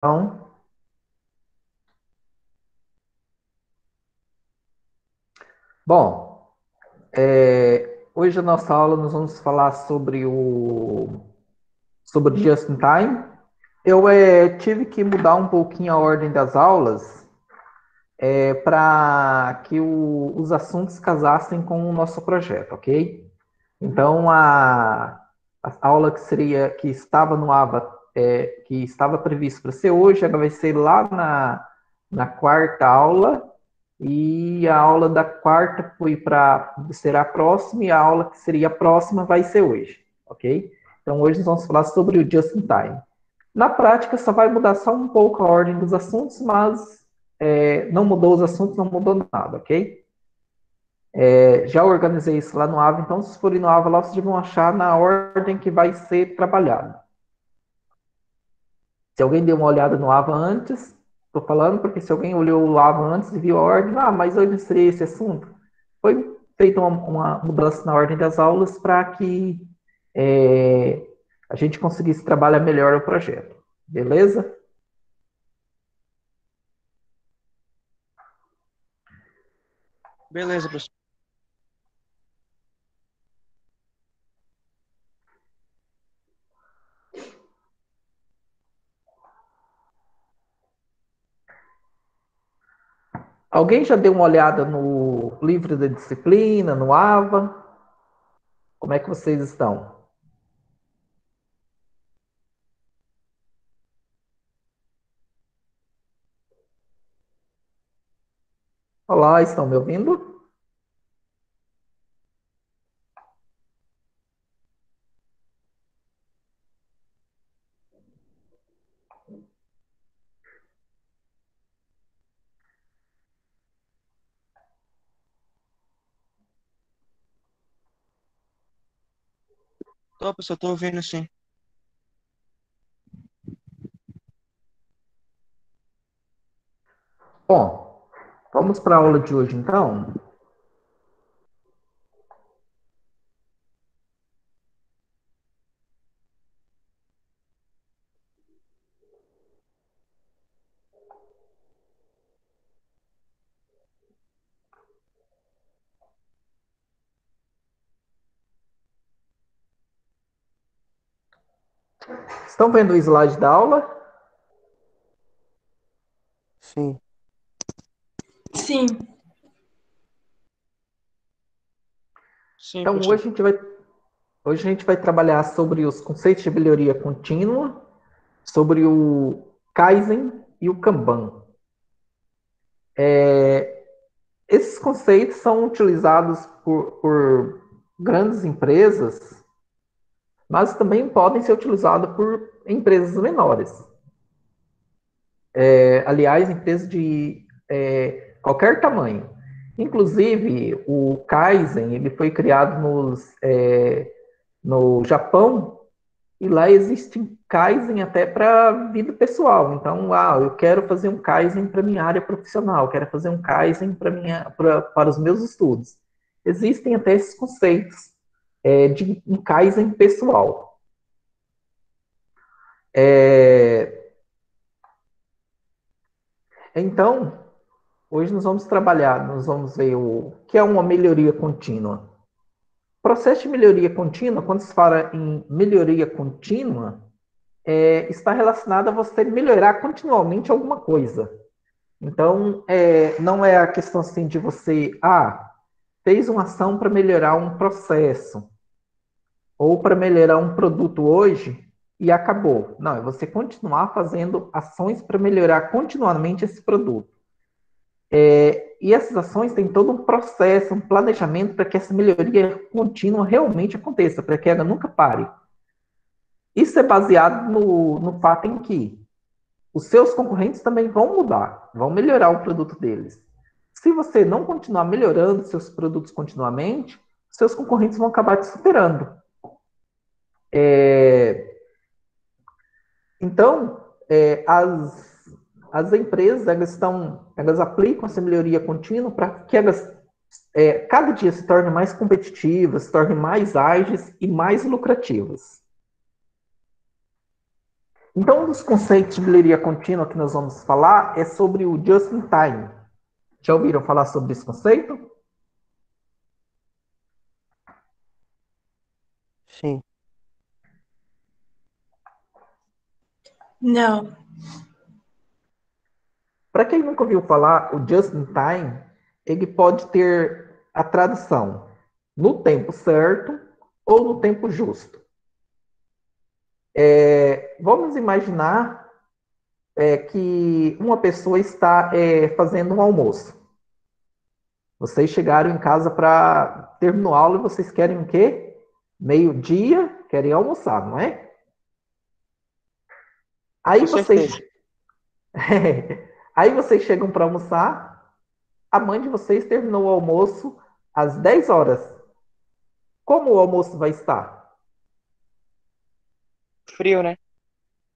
Então, bom, hoje a nossa aula nós vamos falar sobre o Just in Time. Eu tive que mudar um pouquinho a ordem das aulas para que os assuntos casassem com o nosso projeto, ok? Então, a aula que estava no AVA, que estava prevista para ser hoje, ela vai ser lá na quarta aula, e a aula da quarta será a próxima, e a aula que seria a próxima vai ser hoje, ok? Então, hoje nós vamos falar sobre o Just in Time. Na prática, só vai mudar só um pouco a ordem dos assuntos, mas não mudou os assuntos, não mudou nada, ok? Já organizei isso lá no AVA, então se forem no AVA lá, vocês vão achar na ordem que vai ser trabalhado. Se alguém deu uma olhada no AVA antes, estou falando porque se alguém olhou o AVA antes e viu a ordem, mas hoje seria esse assunto. Foi feita uma mudança na ordem das aulas para que é, a gente conseguisse trabalhar melhor o projeto. Beleza? Beleza, professor. Alguém já deu uma olhada no livro da disciplina, no AVA? Como é que vocês estão? Olá, estão me ouvindo? Tô, professor, tô ouvindo sim. Bom, vamos para a aula de hoje então. Estão vendo o slide da aula? Sim, Sim, sim, Então, professor. hoje a gente vai trabalhar sobre os conceitos de melhoria contínua, sobre o Kaizen e o Kanban. Esses conceitos são utilizados por grandes empresas, mas também podem ser utilizados por empresas menores. Aliás, empresas de qualquer tamanho. Inclusive, o Kaizen ele foi criado no Japão. E lá existe Kaizen até para vida pessoal. Então, eu quero fazer um Kaizen para minha área profissional, quero fazer um Kaizen para os meus estudos. Existem até esses conceitos de um Kaizen pessoal. É, então, hoje nós vamos ver o que é uma melhoria contínua. O processo de melhoria contínua, quando se fala em melhoria contínua, está relacionado a você melhorar continuamente alguma coisa. Então, não é a questão assim de você, fez uma ação para melhorar um processo, ou para melhorar um produto hoje e acabou. Não, é você continuar fazendo ações para melhorar continuamente esse produto. E essas ações têm todo um processo, um planejamento para que essa melhoria contínua realmente aconteça, para que ela nunca pare. Isso é baseado no fato em que os seus concorrentes também vão mudar, vão melhorar o produto deles. Se você não continuar melhorando seus produtos continuamente, seus concorrentes vão acabar te superando. Então, as empresas elas aplicam essa melhoria contínua para que elas cada dia se tornem mais competitivas, se tornem mais ágeis e mais lucrativas. Então, um dos conceitos de melhoria contínua que nós vamos falar é sobre o just in time. Já ouviram falar sobre esse conceito? Sim. Não. Para quem nunca ouviu falar, o just in time, ele pode ter a tradução no tempo certo ou no tempo justo. Vamos imaginar que uma pessoa está fazendo um almoço. Vocês chegaram em casa para terminar a aula e vocês querem o quê? Meio-dia, querem almoçar, não é? Aí Com vocês, certeza. aí vocês chegam para almoçar, a mãe de vocês terminou o almoço às 10 horas. Como o almoço vai estar? Frio, né?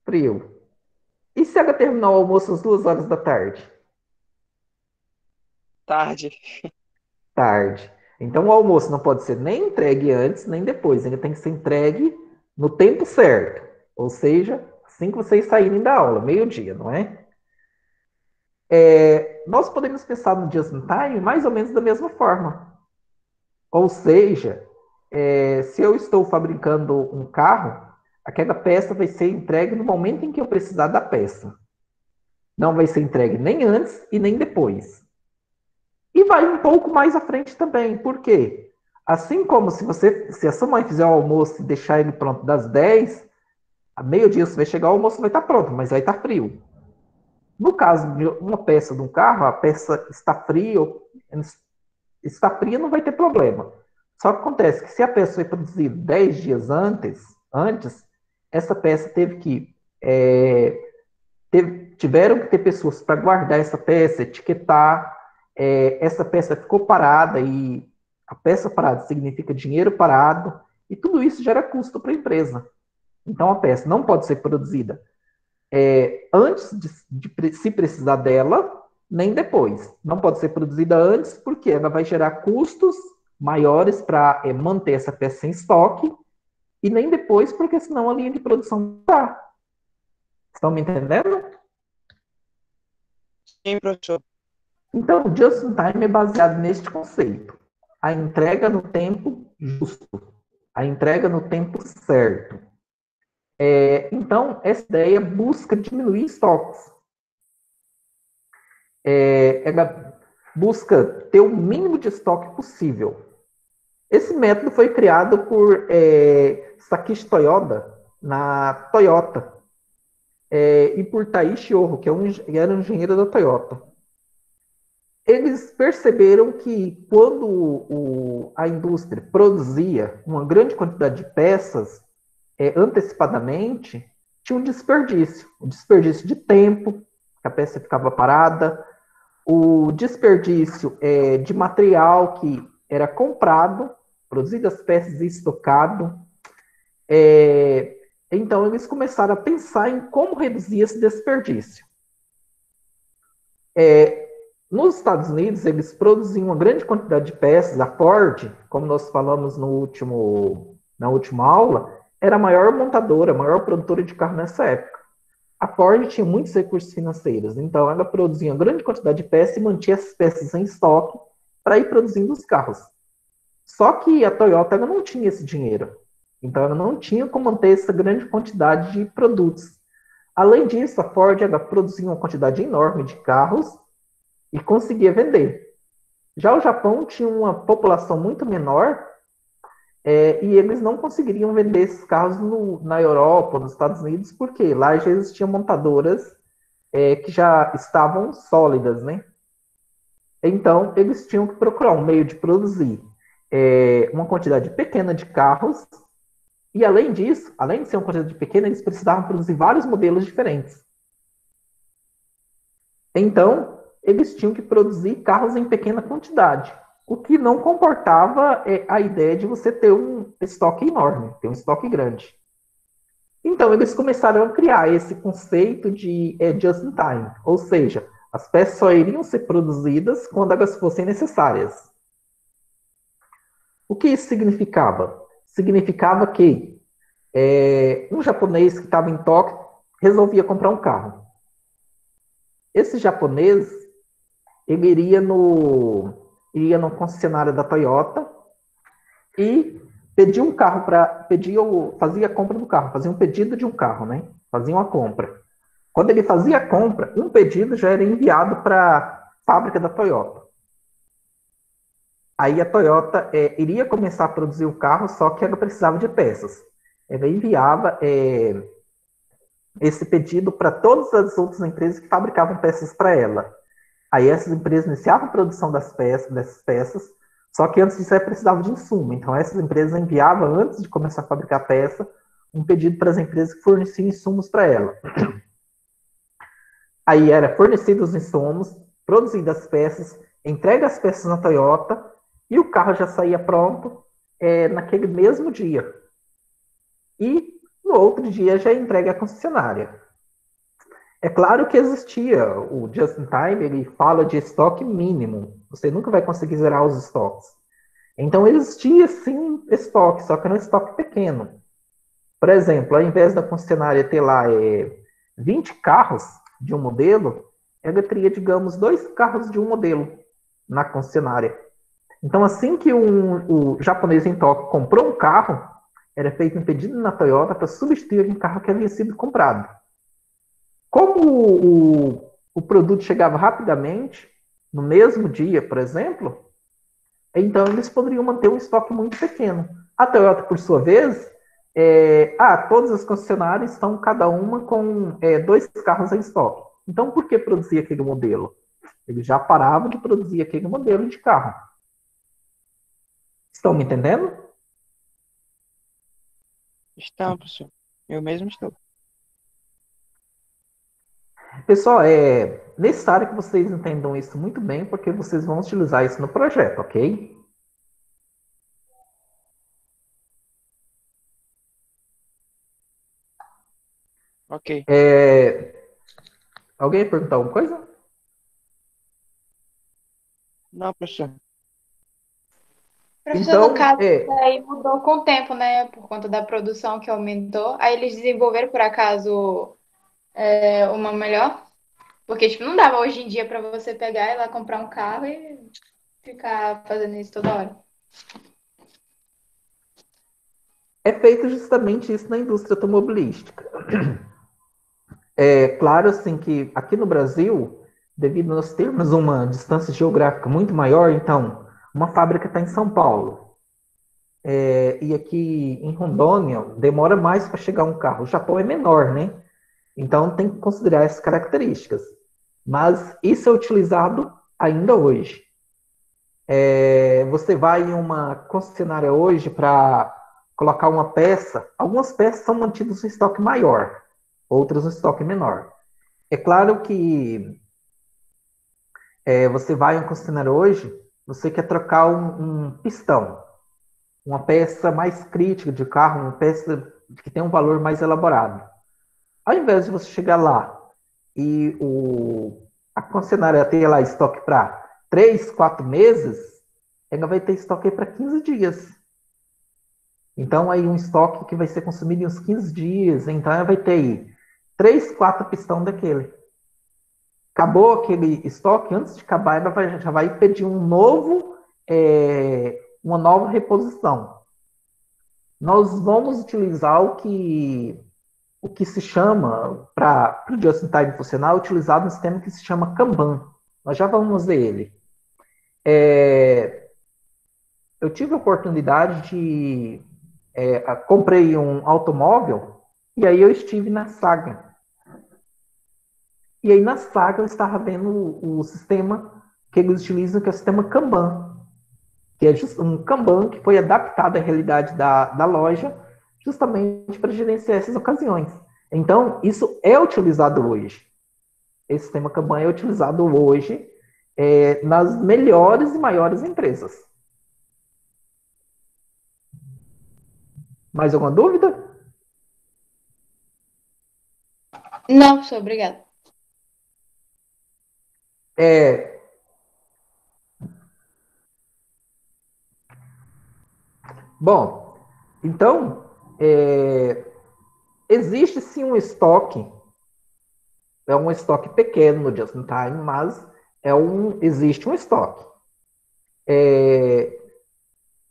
Frio. E se ela terminar o almoço às 2 horas da tarde? Tarde. Tarde. Então o almoço não pode ser nem entregue antes, nem depois. Ele tem que ser entregue no tempo certo. Ou seja, assim que vocês saírem da aula, meio-dia, não é? Nós podemos pensar no just in time mais ou menos da mesma forma. Ou seja, se eu estou fabricando um carro, aquela peça vai ser entregue no momento em que eu precisar da peça. Não vai ser entregue nem antes e nem depois. E vai um pouco mais à frente também. Por quê? Assim como se a sua mãe fizer o almoço e deixar ele pronto das 10, a meio-dia você vai chegar, o almoço vai estar pronto, mas vai estar frio. No caso de uma peça de um carro, a peça está fria, não vai ter problema. Só que acontece que se a peça foi produzida 10 dias antes, essa peça tiveram que ter pessoas para guardar essa peça, etiquetar, essa peça ficou parada e a peça parada significa dinheiro parado e tudo isso gera custo para a empresa. Então a peça não pode ser produzida antes de se precisar dela, nem depois. Não pode ser produzida antes porque ela vai gerar custos maiores para manter essa peça em estoque e nem depois porque senão a linha de produção não está. Estão me entendendo? Sim, professor. Então, o just in time é baseado neste conceito. A entrega no tempo justo. A entrega no tempo certo. Então, essa ideia busca diminuir estoques. Ela busca ter o mínimo de estoque possível. Esse método foi criado por Sakichi Toyoda, na Toyota, e por Taiichi Ohro, que era um engenheiro da Toyota. Eles perceberam que quando a indústria produzia uma grande quantidade de peças antecipadamente, tinha um desperdício de tempo, que a peça ficava parada, o desperdício de material que era comprado, produzido as peças e estocado. Então, eles começaram a pensar em como reduzir esse desperdício. Nos Estados Unidos, eles produziam uma grande quantidade de peças. A Ford, como nós falamos na última aula, era a maior montadora, a maior produtora de carro nessa época. A Ford tinha muitos recursos financeiros, então ela produzia uma grande quantidade de peças e mantinha essas peças em estoque para ir produzindo os carros. Só que a Toyota ela não tinha esse dinheiro, então ela não tinha como manter essa grande quantidade de produtos. Além disso, a Ford ela produzia uma quantidade enorme de carros e conseguia vender. Já o Japão tinha uma população muito menor e eles não conseguiriam vender esses carros na Europa, nos Estados Unidos, porque lá já existiam montadoras que já estavam sólidas, né? Então, eles tinham que procurar um meio de produzir uma quantidade pequena de carros e, além disso, além de ser uma quantidade pequena, eles precisavam produzir vários modelos diferentes. Então, eles tinham que produzir carros em pequena quantidade, o que não comportava a ideia de você ter um estoque enorme, ter um estoque grande. Então, eles começaram a criar esse conceito de just in time, ou seja, as peças só iriam ser produzidas quando elas fossem necessárias. O que isso significava? Significava que um japonês que estava em Tóquio resolvia comprar um carro. Esse japonês, ele iria no concessionário da Toyota e pedia um carro fazia a compra do carro, fazia um pedido de um carro, né? Fazia uma compra. Quando ele fazia a compra, um pedido já era enviado para a fábrica da Toyota. Aí a Toyota iria começar a produzir o carro, só que ela precisava de peças. Ela enviava esse pedido para todas as outras empresas que fabricavam peças para ela. Aí essas empresas iniciavam a produção dessas peças, só que antes disso ela precisava de insumo. Então essas empresas enviavam, antes de começar a fabricar peça, um pedido para as empresas que forneciam insumos para ela. Aí era fornecidos os insumos, produzidas as peças, entrega as peças na Toyota e o carro já saía pronto naquele mesmo dia. E no outro dia já entrega à concessionária. É claro que existia o just-in-time, ele fala de estoque mínimo. Você nunca vai conseguir zerar os estoques. Então existia sim estoque, só que era um estoque pequeno. Por exemplo, ao invés da concessionária ter lá 20 carros de um modelo, ela teria, digamos, 2 carros de um modelo na concessionária. Então, assim que o japonês em Tóquio comprou um carro, era feito um pedido na Toyota para substituir um carro que havia sido comprado. Como o produto chegava rapidamente, no mesmo dia, por exemplo, então eles poderiam manter um estoque muito pequeno. A Toyota, por sua vez, todas as concessionárias estão cada uma com 2 carros em estoque. Então, por que produzir aquele modelo? Eles já paravam de produzir aquele modelo de carro. Estão me entendendo? Estão, professor. Eu mesmo estou. Pessoal, é necessário que vocês entendam isso muito bem, porque vocês vão utilizar isso no projeto, ok? Ok. Alguém ia perguntar alguma coisa? Não, professor. Professor, Então, no caso, aí mudou com o tempo, né? Por conta da produção que aumentou. Aí eles desenvolveram, por acaso, uma melhor? Porque, tipo, não dava hoje em dia para você pegar e ir lá comprar um carro e ficar fazendo isso toda hora. é feito justamente isso na indústria automobilística. É claro, assim, que aqui no Brasil, devido a nós termos uma distância geográfica muito maior, então, uma fábrica está em São Paulo, e aqui em Rondônia demora mais para chegar um carro. O Japão é menor, né? Então tem que considerar essas características. Mas isso é utilizado ainda hoje. Você vai em uma concessionária hoje para colocar uma peça, algumas peças são mantidas em estoque maior, outras em estoque menor. É claro que você vai em uma concessionária hoje, você quer trocar um pistão, uma peça mais crítica de carro, uma peça que tem um valor mais elaborado. Ao invés de você chegar lá e a concessionária ter lá estoque para 3, 4 meses, ela vai ter estoque para 15 dias. Então, aí um estoque que vai ser consumido em uns 15 dias, então ela vai ter aí 3, 4 pistão daquele. Acabou aquele estoque, antes de acabar, ela já vai pedir uma nova reposição. Nós vamos utilizar o que se chama, para o just-in-time funcionar, utilizado um sistema que se chama Kanban. Nós já vamos ver ele. Eu tive a oportunidade de... comprei um automóvel e aí eu estive na Saga. E aí na Saga eu estava vendo o sistema que eles utilizam, que é o sistema Kanban. Que é um Kanban que foi adaptado à realidade da loja justamente para gerenciar essas ocasiões. Então, isso é utilizado hoje. Esse sistema Kanban é utilizado hoje nas melhores e maiores empresas. Mais alguma dúvida? Não, professor, obrigada. Bom, então, existe sim um estoque É um estoque pequeno no just in time, mas existe um estoque.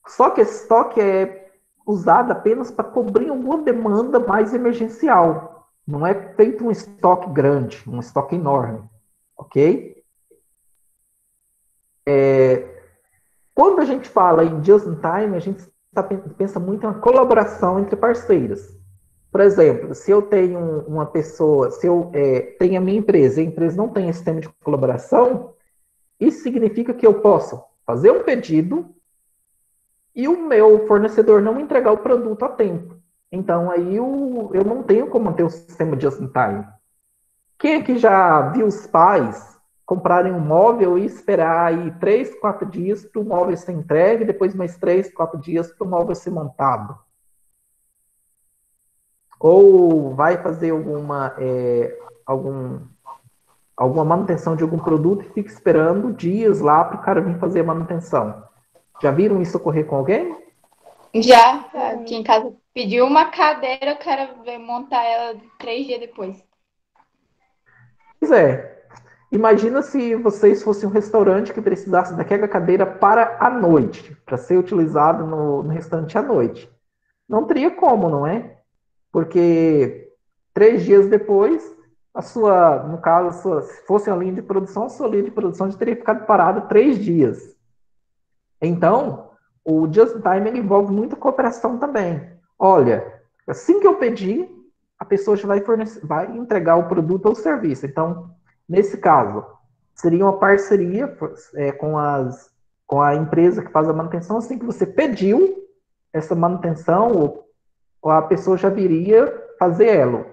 Só que esse estoque é usado apenas para cobrir alguma demanda mais emergencial. Não é feito um estoque grande, um estoque enorme, ok? Quando a gente fala em just in time, a gente pensa muito em uma colaboração entre parceiros. Por exemplo, se eu tenho uma pessoa, se eu tenho a minha empresa e a empresa não tem esse sistema de colaboração, isso significa que eu posso fazer um pedido e o meu fornecedor não entregar o produto a tempo. Então, aí eu não tenho como manter o sistema just in time. Quem é que já viu os pais comprarem um móvel e esperar aí 3, 4 dias para o móvel ser entregue, depois mais 3, 4 dias para o móvel ser montado? Ou vai fazer alguma manutenção de algum produto e fica esperando dias lá para o cara vir fazer a manutenção. Já viram isso ocorrer com alguém? Já, aqui em casa, pediu uma cadeira, o cara veio montar ela 3 dias depois. Pois é. Imagina se vocês fossem um restaurante que precisasse daquela cadeira para a noite, para ser utilizado no restaurante à noite. Não teria como, não é? Porque 3 dias depois, no caso, se fosse a linha de produção, a sua linha de produção já teria ficado parada 3 dias. Então, o Just in Time ele envolve muita cooperação também. Olha, assim que eu pedir, a pessoa já vai entregar o produto ou o serviço. Então, nesse caso, seria uma parceria com a empresa que faz a manutenção. Assim que você pediu essa manutenção, ou a pessoa já viria fazer ela.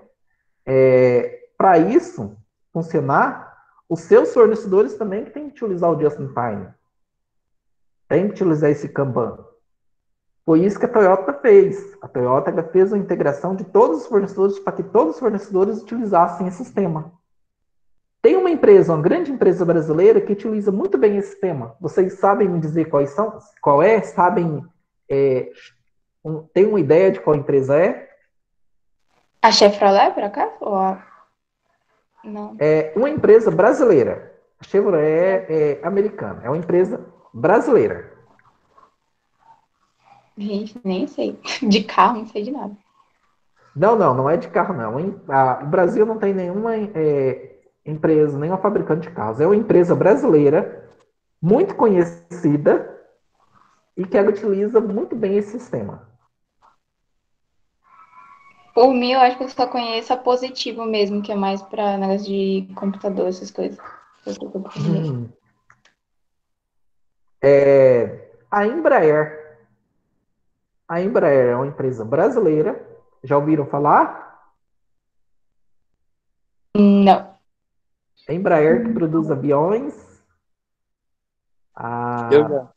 Para isso funcionar, os seus fornecedores também têm que utilizar o Just in Time. Tem que utilizar esse Kanban. Foi isso que a Toyota fez. A Toyota fez a integração de todos os fornecedores para que todos os fornecedores utilizassem esse sistema. Tem uma empresa, uma grande empresa brasileira que utiliza muito bem esse sistema. Vocês sabem me dizer quais são? Qual é? Sabem? Tem uma ideia de qual empresa é? A Chevrolet, por acaso? Não. É uma empresa brasileira. A Chevrolet é americana. É uma empresa brasileira. Gente, nem sei. De carro, não sei de nada. Não é de carro, não. O Brasil não tem nenhuma empresa, nenhuma fabricante de carros. É uma empresa brasileira, muito conhecida, e que ela utiliza muito bem esse sistema. Por mim, eu acho que eu só conheço a Positivo mesmo, que é mais para negócio de computador, essas coisas. A Embraer. A Embraer é uma empresa brasileira. Já ouviram falar? Não. A Embraer que produz aviões. Eu já.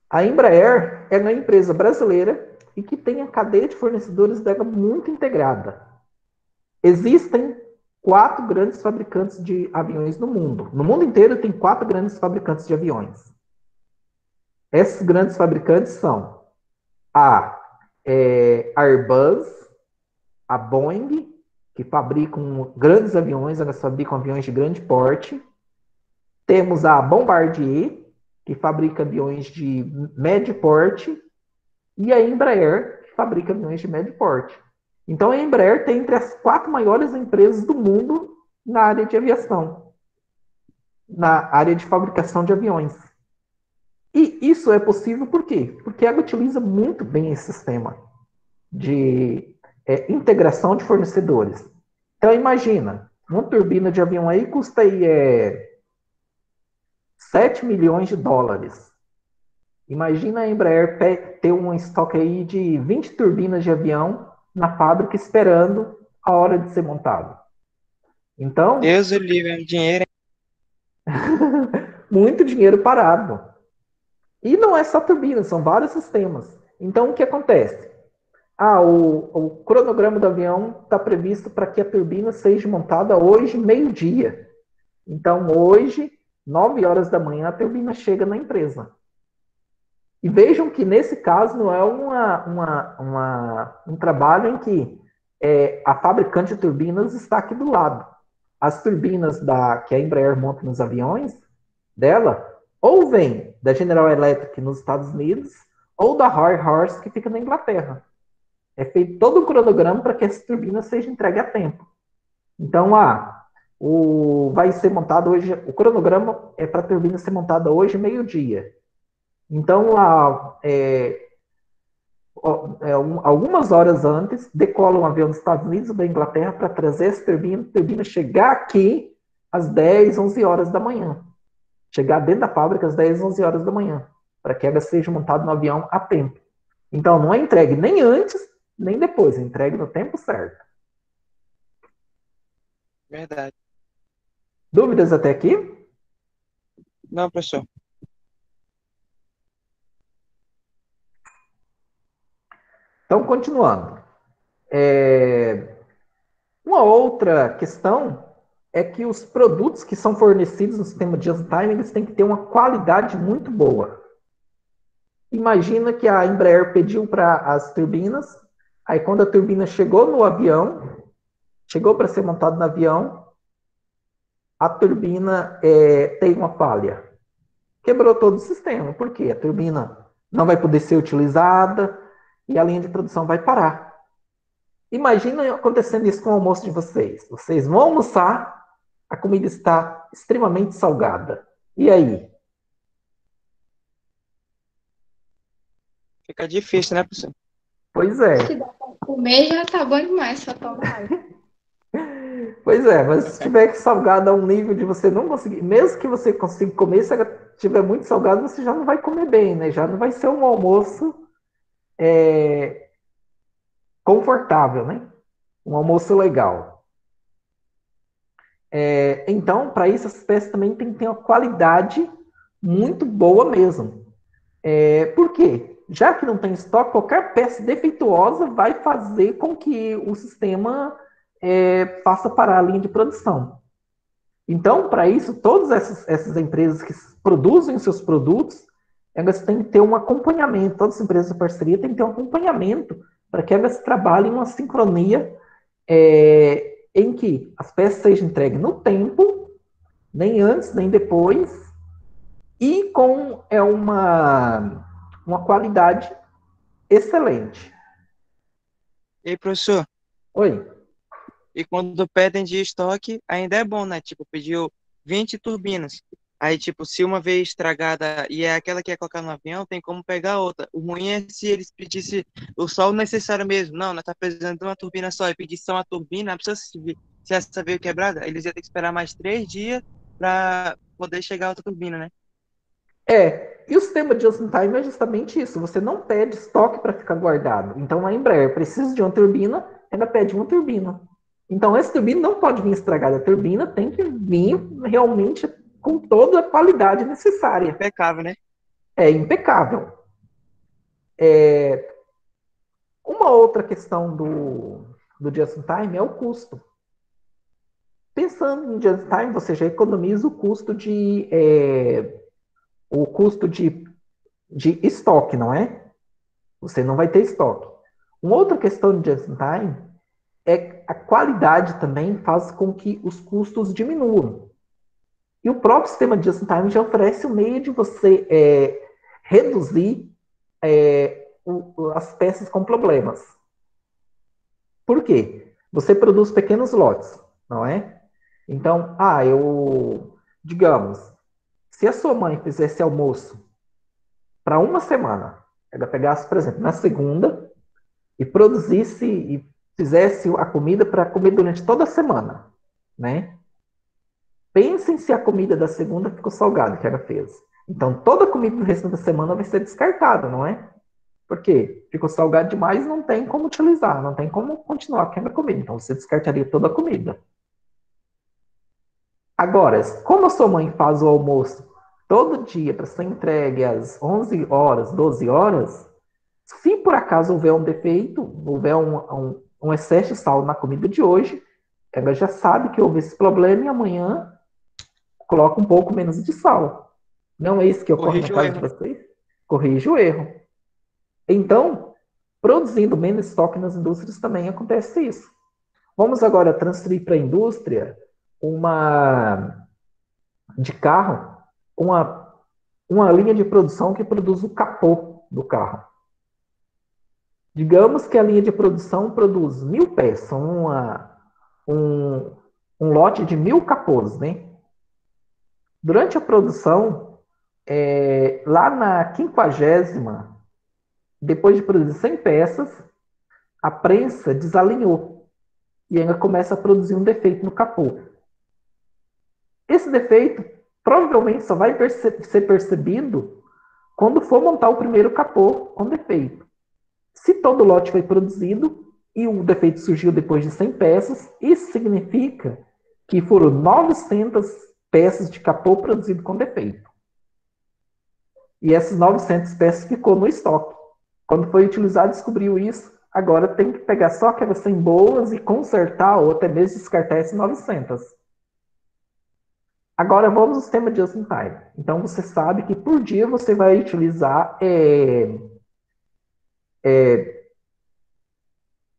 A Embraer é uma empresa brasileira e que tem a cadeia de fornecedores dela muito integrada. Existem 4 grandes fabricantes de aviões no mundo. No mundo inteiro tem 4 grandes fabricantes de aviões. Esses grandes fabricantes são a Airbus, a Boeing, que fabricam grandes aviões, elas fabricam aviões de grande porte. Temos a Bombardier, que fabrica aviões de médio porte, e a Embraer, que fabrica aviões de médio porte. Então, a Embraer tem entre as 4 maiores empresas do mundo na área de aviação, na área de fabricação de aviões. E isso é possível por quê? Porque ela utiliza muito bem esse sistema de integração de fornecedores. Então, imagina, uma turbina de avião aí custa aí, 7 milhões de dólares. Imagina a Embraer ter um estoque aí de 20 turbinas de avião na fábrica esperando a hora de ser montado. Então, Deus o livre, dinheiro. muito dinheiro parado. E não é só turbina, são vários sistemas. Então, o que acontece? O cronograma do avião está previsto para que a turbina seja montada hoje, meio-dia. Então, hoje, 9 horas da manhã, a turbina chega na empresa. E vejam que, nesse caso, não é um trabalho em que a fabricante de turbinas está aqui do lado. As turbinas que a Embraer monta nos aviões dela, ou vem da General Electric nos Estados Unidos, ou da Roy Horse, que fica na Inglaterra. É feito todo o cronograma para que essa turbina seja entregue a tempo. Então, vai ser montado hoje, o cronograma é para a turbina ser montada hoje, meio-dia. Então, algumas horas antes, decola um avião dos Estados Unidos ou da Inglaterra para trazer essa turbina, a turbina chegar aqui às 10, 11 horas da manhã. Chegar dentro da fábrica às 10, 11 horas da manhã, para que ela seja montada no avião a tempo. Então, não é entregue nem antes, nem depois, é entregue no tempo certo. Verdade. Dúvidas até aqui? Não, professor. Então, continuando. Uma outra questão é que os produtos que são fornecidos no sistema just-in-time, eles têm que ter uma qualidade muito boa. Imagina que a Embraer pediu para as turbinas, aí quando a turbina chegou no avião, chegou para ser montada no avião, a turbina tem uma falha. Quebrou todo o sistema. Por quê? A turbina não vai poder ser utilizada e a linha de produção vai parar. Imagina acontecendo isso com o almoço de vocês. Vocês vão almoçar, a comida está extremamente salgada. E aí? Fica difícil, né, professor? Pois é. Se dá pra comer, já tá bom demais, só toma água. Pois é, mas se tiver salgado a um nível de você não conseguir, mesmo que você consiga comer, se ela tiver muito salgado, você já não vai comer bem, né? Já não vai ser um almoço confortável, né? Um almoço legal. Então, para isso, as peças também tem que ter uma qualidade muito boa mesmo. Por quê? Já que não tem estoque, qualquer peça defeituosa vai fazer com que o sistema faça parar a linha de produção. Então, para isso, todas essas empresas que produzem seus produtos, elas têm que ter um acompanhamento, todas as empresas de parceria têm que ter um acompanhamento para que elas trabalhem uma sincronia em que as peças sejam entregues no tempo, nem antes, nem depois, e com uma qualidade excelente. E, professor, Oi? e quando pedem de estoque, ainda é bom, né? Tipo, pediu 20 turbinas. Aí, tipo, se uma vez estragada e é aquela que ia colocar no avião, tem como pegar outra. O ruim é se eles pedissem só o necessário mesmo. Não, nós tá precisando de uma turbina só. E pedisse só uma turbina, não precisa se essa veio quebrada, eles iam ter que esperar mais 3 dias para poder chegar outra turbina, né? E o sistema de just-in-time é justamente isso. Você não pede estoque para ficar guardado. Então, a Embraer precisa de uma turbina, ela pede uma turbina. Então, essa turbina não pode vir estragada. A turbina tem que vir realmente com toda a qualidade necessária. Impecável, né? É impecável. Uma outra questão do just-in-time é o custo. Pensando em just-in-time, você já economiza o custo de estoque, não é? Você não vai ter estoque. Uma outra questão de just-in-time é a qualidade também faz com que os custos diminuam. E o próprio sistema de just-in-time já oferece o meio de você reduzir as peças com problemas. Por quê? Você produz pequenos lotes, não é? Então, digamos, se a sua mãe fizesse almoço para uma semana, ela pegasse, por exemplo, na segunda e produzisse e fizesse a comida para comer durante toda a semana, né? Pensem se a comida da segunda ficou salgada que ela fez. Então, toda a comida do resto da semana vai ser descartada, não é? Por quê? Ficou salgado demais, não tem como utilizar, não tem como continuar aquela comida. Então, você descartaria toda a comida. Agora, como a sua mãe faz o almoço todo dia para ser entregue às 11 horas, 12 horas, se por acaso houver um defeito, houver um excesso de sal na comida de hoje, ela já sabe que houve esse problema e amanhã coloca um pouco menos de sal. Não é isso que ocorre na Corrige o casa de erro, né? vocês? Corrige o erro. Então, Produzindo menos estoque nas indústrias também acontece isso. Vamos agora transferir para a indústria de carro, uma linha de produção que produz o capô do carro. Digamos que a linha de produção produz 1.000 peças, um lote de 1.000 capôs, né? Durante a produção, lá na 50ª, depois de produzir 100 peças, a prensa desalinhou e ainda começa a produzir um defeito no capô. Esse defeito provavelmente só vai ser percebido quando for montar o primeiro capô com defeito. Se todo lote foi produzido e o defeito surgiu depois de 100 peças, isso significa que foram 900 peças de capô produzido com defeito. E essas 900 peças ficou no estoque. Quando foi utilizado, descobriu isso. Agora tem que pegar só aquelas 100 boas e consertar ou até mesmo descartar essas 900. Agora vamos ao sistema just in time. Então você sabe que por dia você vai utilizar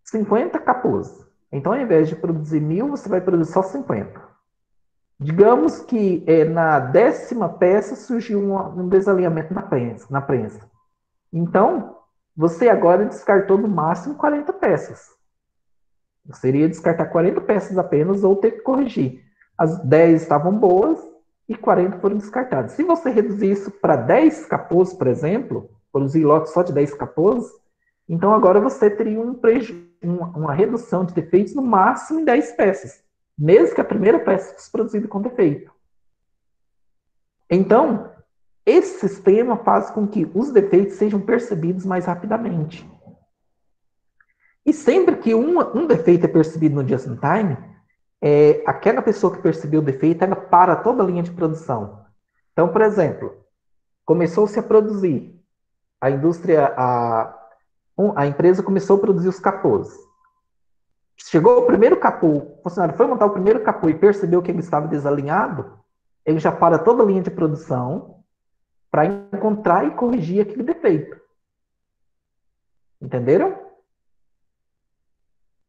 50 capôs. Então, ao invés de produzir 1.000, você vai produzir só 50. Digamos que na 10ª peça surgiu um desalinhamento na prensa. Então, você agora descartou no máximo 40 peças. Você iria descartar 40 peças apenas ou ter que corrigir. As 10 estavam boas e 40 foram descartadas. Se você reduzir isso para 10 capôs, por exemplo, produzir lote só de 10 capôs, então agora você teria uma redução de defeitos no máximo em 10 peças, mesmo que a primeira peça fosse produzida com defeito. Então, esse sistema faz com que os defeitos sejam percebidos mais rapidamente. E sempre que um defeito é percebido no just in time, aquela pessoa que percebeu o defeito, ela para toda a linha de produção. Então, por exemplo, começou-se a produzir, a empresa começou a produzir os capôs. Chegou o primeiro capô, o funcionário foi montar o primeiro capô e percebeu que ele estava desalinhado, ele já para toda a linha de produção para encontrar e corrigir aquele defeito. Entenderam?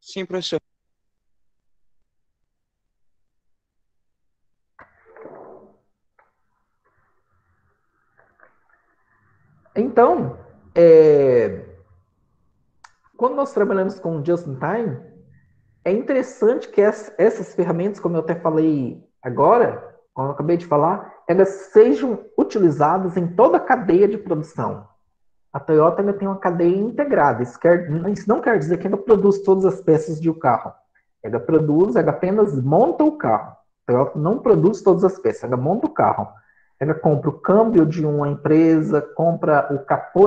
Sim, professor. Então, quando nós trabalhamos com just in time, é interessante que essas ferramentas, como eu até falei agora, como eu acabei de falar, elas sejam utilizadas em toda a cadeia de produção. A Toyota ainda tem uma cadeia integrada. Isso não quer dizer que ela produz todas as peças de um carro. Ela apenas monta o carro. A Toyota não produz todas as peças, ela monta o carro. Ela compra o câmbio de uma empresa, compra o capô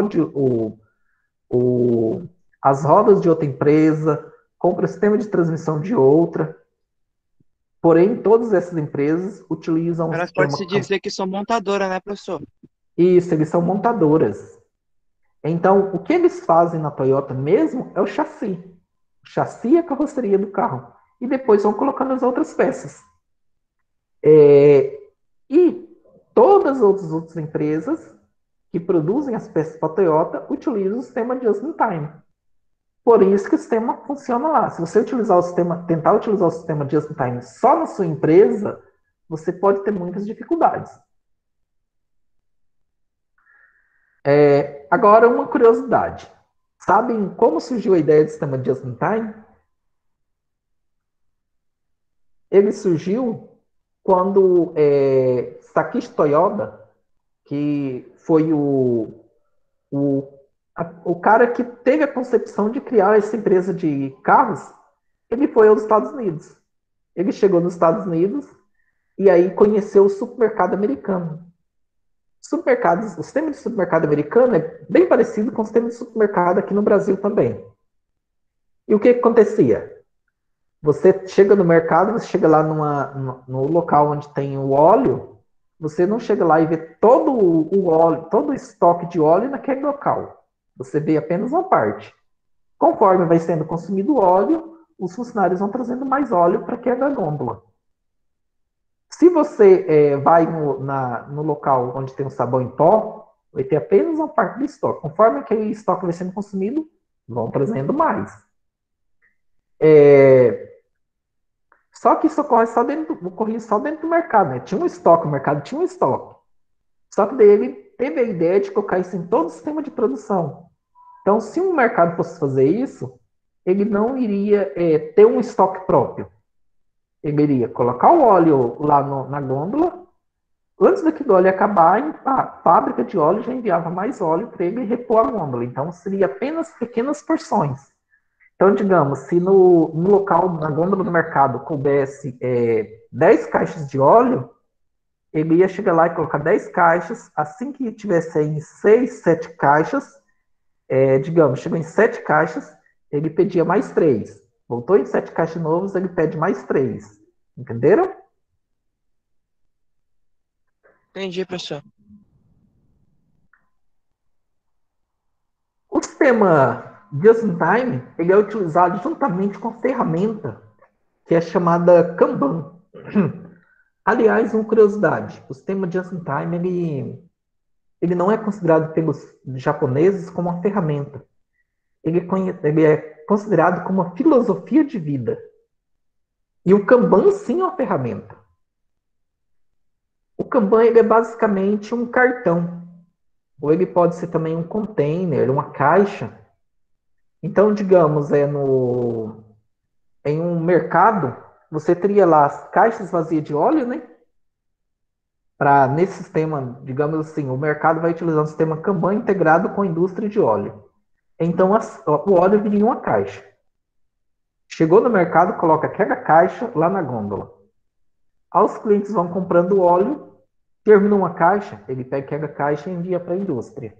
as rodas de outra empresa, compra o sistema de transmissão de outra. Porém, todas essas empresas utilizam Elas pode-se dizer que são montadoras, né, professor? Isso, eles são montadoras. Então, o que eles fazem na Toyota mesmo é o chassi. O chassi e a carroceria do carro. E depois vão colocando as outras peças. E todas as outras empresas que produzem as peças para a Toyota utilizam o sistema Just in Time. Por isso que o sistema funciona lá. Se você tentar utilizar o sistema Just in Time só na sua empresa, você pode ter muitas dificuldades. Agora, uma curiosidade. Sabem como surgiu a ideia do sistema Just in Time? Ele surgiu quando Takeshi Toyoda, que foi o cara que teve a concepção de criar essa empresa de carros, ele foi aos Estados Unidos. Ele chegou nos Estados Unidos e aí conheceu o supermercado americano. O sistema de supermercado americano é bem parecido com o sistema de supermercado aqui no Brasil também. E o que acontecia? Você chega no mercado, você chega lá no local onde tem o óleo, você não chega lá e vê todo o óleo, todo o estoque de óleo naquele local. Você vê apenas uma parte. Conforme vai sendo consumido o óleo, os funcionários vão trazendo mais óleo para aquela gôndola. Se você vai no local onde tem um sabão em pó, vai ter apenas uma parte do estoque. Conforme aquele estoque vai sendo consumido, vão trazendo mais. Só que isso ocorria só dentro do mercado, né? Tinha um estoque, o mercado tinha um estoque. Só que daí ele teve a ideia de colocar isso em todo o sistema de produção. Então, se um mercado fosse fazer isso, ele não iria ter um estoque próprio. Ele iria colocar o óleo lá na gôndola. Antes daquele óleo acabar, a fábrica de óleo já enviava mais óleo para ele repor a gôndola. Então, seria apenas pequenas porções. Então, digamos, se no local, na gôndola do mercado, coubesse 10 caixas de óleo, ele ia chegar lá e colocar 10 caixas. Assim que tivesse em 6, 7 caixas, digamos, chegou em 7 caixas, ele pedia mais 3. Voltou em 7 caixas novos, ele pede mais 3. Entenderam? Entendi, professor. O sistema Just-in-Time, ele é utilizado juntamente com a ferramenta que é chamada Kanban. Aliás, uma curiosidade, o sistema Just-in-Time, ele não é considerado pelos japoneses como uma ferramenta. Ele é considerado como uma filosofia de vida. E o Kanban, sim, é uma ferramenta. O Kanban, ele é basicamente um cartão. Ou ele pode ser também um container, uma caixa. Então, digamos, em um mercado, você teria lá as caixas vazias de óleo, né? Nesse sistema, digamos assim, o mercado vai utilizar um sistema Kanban integrado com a indústria de óleo. Então, o óleo viria em uma caixa. Chegou no mercado, coloca aquela caixa lá na gôndola. Os clientes vão comprando óleo, termina uma caixa, ele pega aquela caixa e envia para a indústria.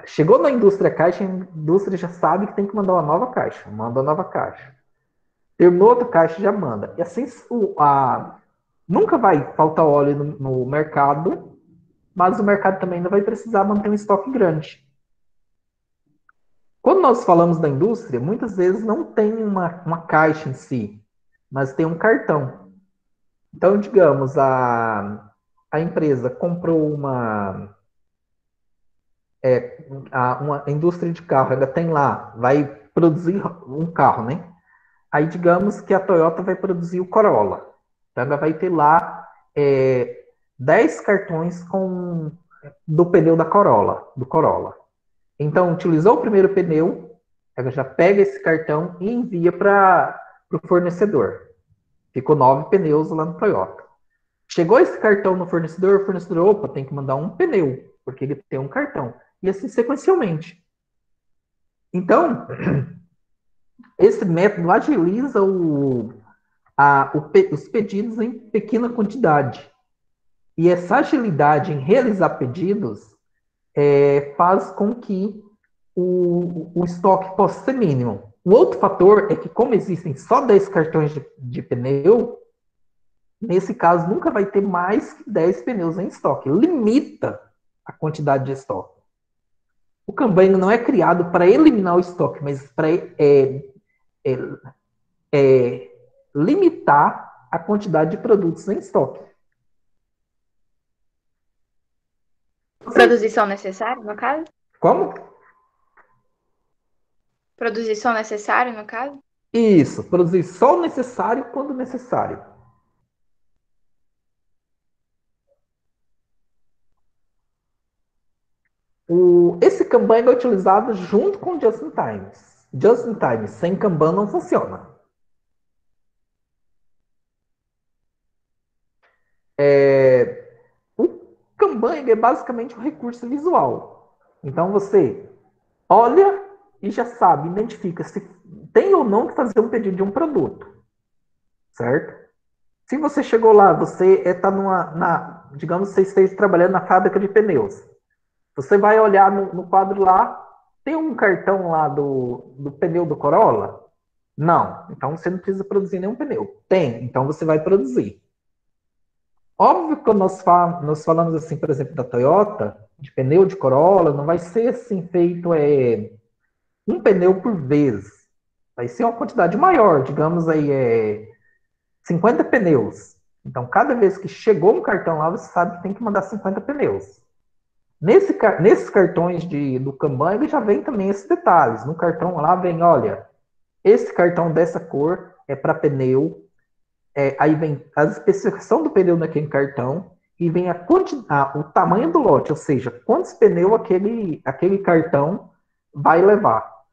Chegou na indústria a caixa, a indústria já sabe que tem que mandar uma nova caixa. Manda uma nova caixa. Terminou outra caixa, já manda. E assim, nunca vai faltar óleo no mercado, mas o mercado também não vai precisar manter um estoque grande. Quando nós falamos da indústria, muitas vezes não tem uma caixa em si, mas tem um cartão. Então, digamos, a empresa comprou uma indústria de carro, ela tem lá, vai produzir um carro, né? Aí, digamos que a Toyota vai produzir o Corolla. Então, ela vai ter lá 10 cartões do pneu do Corolla. Então, utilizou o primeiro pneu, ela já pega esse cartão e envia para o fornecedor. Ficou 9 pneus lá no Toyota. Chegou esse cartão no fornecedor, o fornecedor, opa, tem que mandar um pneu, porque ele tem um cartão. E assim sequencialmente. Então, esse método agiliza os pedidos em pequena quantidade. E essa agilidade em realizar pedidos faz com que o estoque possa ser mínimo. O outro fator é que, como existem só 10 cartões de pneu, nesse caso nunca vai ter mais que 10 pneus em estoque. Limita a quantidade de estoque. O Kanban não é criado para eliminar o estoque, mas para limitar a quantidade de produtos em estoque. Produzir só o necessário, no caso? Como? Produzir só o necessário, no caso? Isso, produzir só o necessário quando necessário. Esse Kanban é utilizado junto com o Just-in-Time. Just-in-Time sem Kanban não funciona. O Kanban é basicamente um recurso visual. Então você olha e já sabe, identifica se tem ou não que fazer um pedido de um produto. Certo? Se você chegou lá, você está digamos, você esteja trabalhando na fábrica de pneus. Você vai olhar no quadro lá, tem um cartão lá do pneu do Corolla? Não. Então você não precisa produzir nenhum pneu. Tem, então você vai produzir. Óbvio que quando nós falamos assim, por exemplo, da Toyota, de pneu de Corolla, não vai ser assim feito um pneu por vez. Vai ser uma quantidade maior, digamos aí 50 pneus. Então, cada vez que chegou um cartão lá, você sabe que tem que mandar 50 pneus. Nesses cartões do Kanban, ele já vem também esses detalhes. No cartão lá vem, olha, esse cartão dessa cor é para pneu, aí vem a especificação do pneu naquele cartão e vem o tamanho do lote, ou seja, quantos pneus aquele cartão vai levar.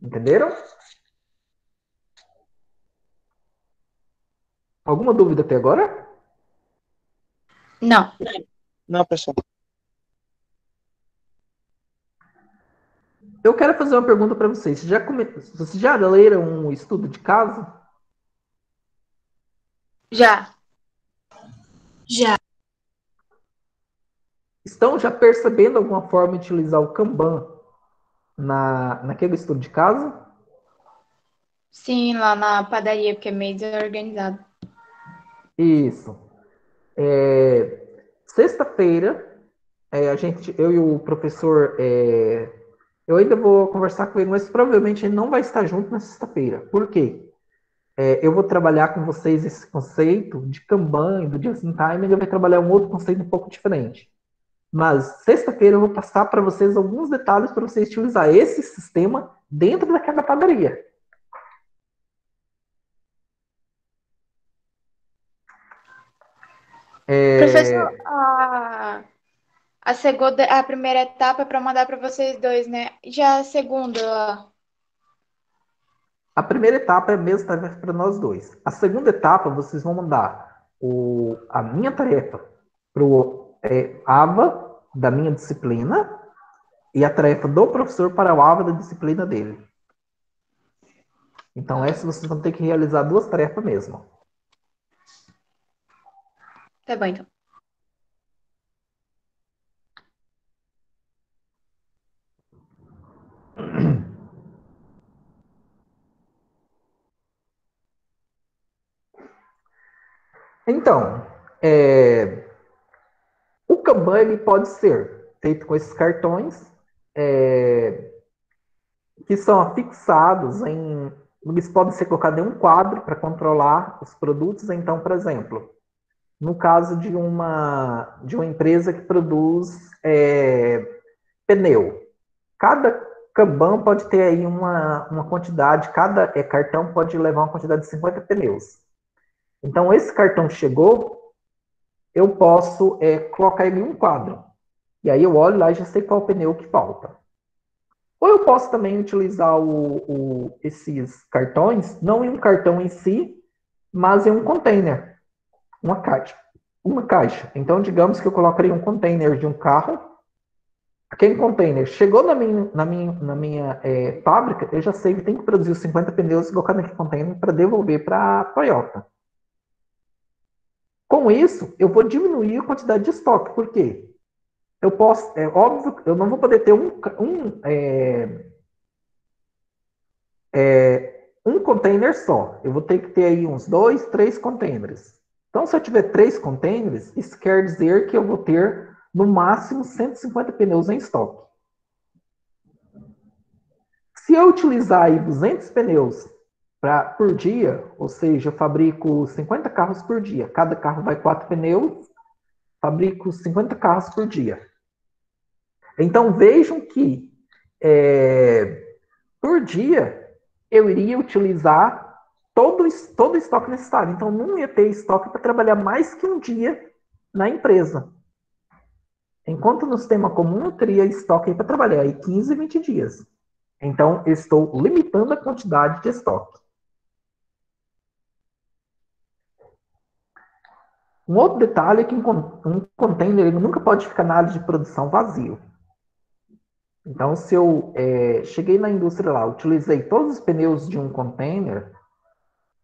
Entenderam? Alguma dúvida até agora? Não. Não, pessoal. Eu quero fazer uma pergunta para vocês. Vocês já leram um estudo de caso? Já. Já. Estão já percebendo alguma forma de utilizar o Kanban naquele estudo de caso? Sim, lá na padaria, porque é meio desorganizado. Isso. Sexta-feira, eu e o professor, eu ainda vou conversar com ele, mas provavelmente ele não vai estar junto na sexta-feira. Por quê? Eu vou trabalhar com vocês esse conceito de Kanban, do Just in Time, ele vai trabalhar um outro conceito um pouco diferente. Mas sexta-feira eu vou passar para vocês alguns detalhes para vocês utilizar esse sistema dentro daquela padaria. Professor, a primeira etapa é para mandar para vocês dois, né? Já a segunda, A primeira etapa é a mesma tarefa para nós dois. A segunda etapa, vocês vão mandar a minha tarefa para o AVA da minha disciplina e a tarefa do professor para o AVA da disciplina dele. Então, essa vocês vão ter que realizar duas tarefas mesmo. tá bom, então. Então, o Kanban ele pode ser feito com esses cartões que são afixados eles podem ser colocados em um quadro para controlar os produtos. Então, por exemplo, no caso de uma empresa que produz pneu, cada Kanban pode ter aí uma quantidade, cada cartão pode levar uma quantidade de 50 pneus. Então, esse cartão chegou, eu posso colocar ele em um quadro. E aí eu olho lá e já sei qual pneu que falta. Ou eu posso também utilizar esses cartões, não em um cartão em si, mas em um container, uma caixa. Uma caixa. Então, digamos que eu colocaria um container de um carro. Aquele container chegou na minha fábrica, eu já sei que tem que produzir os 50 pneus e colocar naquele container para devolver para a Toyota. Com isso, eu vou diminuir a quantidade de estoque. Por quê? Eu posso, óbvio, eu não vou poder ter um container só. Eu vou ter que ter aí uns 2, 3 containers. Então, se eu tiver 3 containers, isso quer dizer que eu vou ter, no máximo, 150 pneus em estoque. Se eu utilizar aí 200 pneus por dia, ou seja, eu fabrico 50 carros por dia, cada carro vai 4 pneus, fabrico 50 carros por dia. Então, vejam que por dia eu iria utilizar todo o estoque necessário. Então, não ia ter estoque para trabalhar mais que um dia na empresa. Enquanto no sistema comum eu teria estoque para trabalhar aí 15, 20 dias. Então, eu estou limitando a quantidade de estoque. Um outro detalhe é que um container ele nunca pode ficar na área de produção vazio. Então, se eu cheguei na indústria lá, utilizei todos os pneus de um container,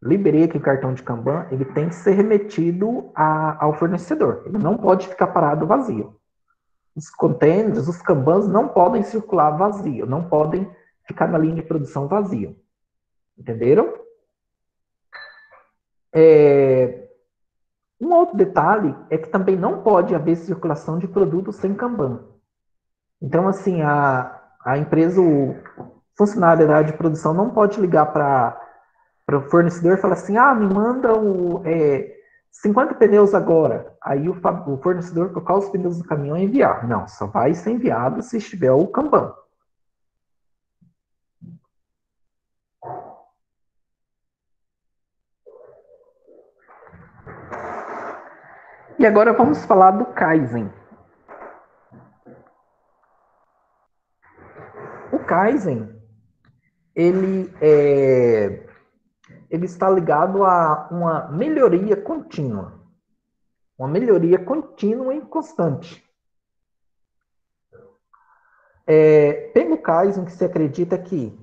liberei aquele cartão de Kanban, ele tem que ser remetido ao fornecedor. Ele não pode ficar parado vazio. Os containers, os Kanbans não podem circular vazio, não podem ficar na linha de produção vazio. Entenderam? Um outro detalhe é que também não pode haver circulação de produtos sem Kanban. Então, assim, a empresa, o funcionário da área de produção não pode ligar para o fornecedor e falar assim, me manda 50 pneus agora. Aí o fornecedor colocar os pneus no caminhão e enviar. Não, só vai ser enviado se estiver o Kanban. E agora vamos falar do Kaizen. O Kaizen, ele está ligado a uma melhoria contínua. Uma melhoria contínua e constante. Pega o Kaizen, que você acredita que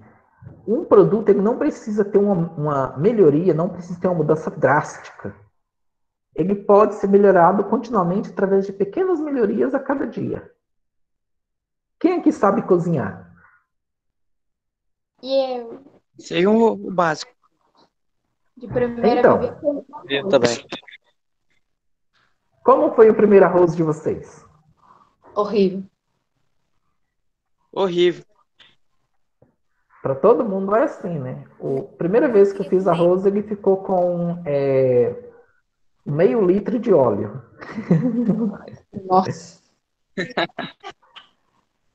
um produto ele não precisa ter uma melhoria, não precisa ter uma mudança drástica. Ele pode ser melhorado continuamente através de pequenas melhorias a cada dia. Quem aqui sabe cozinhar? E eu, Sei o básico. de primeira Então, vez, Eu também. como foi o primeiro arroz de vocês? horrível. Horrível. Para todo mundo é assim, né? A primeira vez que eu fiz arroz, ele ficou com meio litro de óleo. Nossa.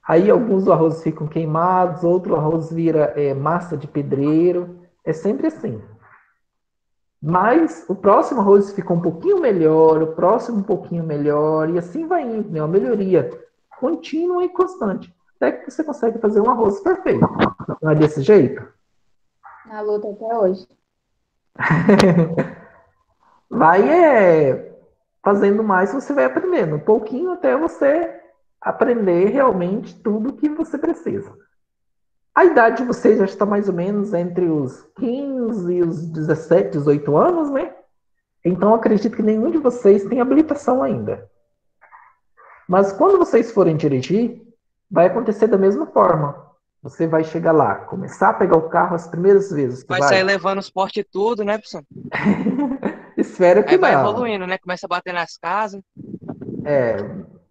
Aí alguns arrozes ficam queimados, outro arroz vira massa de pedreiro. É sempre assim. Mas o próximo arroz fica um pouquinho melhor, o próximo um pouquinho melhor, e assim vai indo, né? Uma melhoria contínua e constante. Até que você consegue fazer um arroz perfeito. Não é desse jeito? Na luta até hoje. Vai fazendo mais, você vai aprendendo. Um pouquinho até você aprender realmente tudo que você precisa. A idade de vocês já está mais ou menos entre os 15 e os 17, 18 anos, né? Então, acredito que nenhum de vocês tem habilitação ainda. Mas quando vocês forem dirigir, vai acontecer da mesma forma. Você vai chegar lá, começar a pegar o carro as primeiras vezes. Vai sair levando os porte tudo, né, pessoal? Espero que Aí vai não. evoluindo, né? Começa a bater nas casas.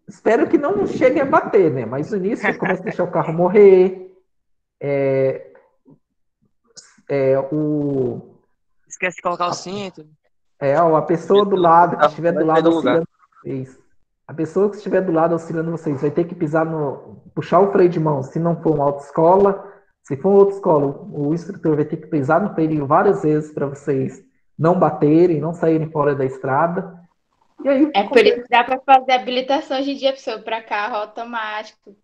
Espero que não chegue a bater, né? Mas no início você começa a deixar o carro morrer. Esquece de colocar o cinto. A pessoa do lado que estiver do Vai sair lado do lugar. auxiliando vocês. A pessoa que estiver do lado auxiliando vocês vai ter que puxar o freio de mão, se não for uma autoescola. Se for uma autoescola, o instrutor vai ter que pisar no freio várias vezes para vocês não baterem, não saírem fora da estrada. E aí, É por isso que dá para fazer habilitação hoje em dia, pessoal, para carro automático.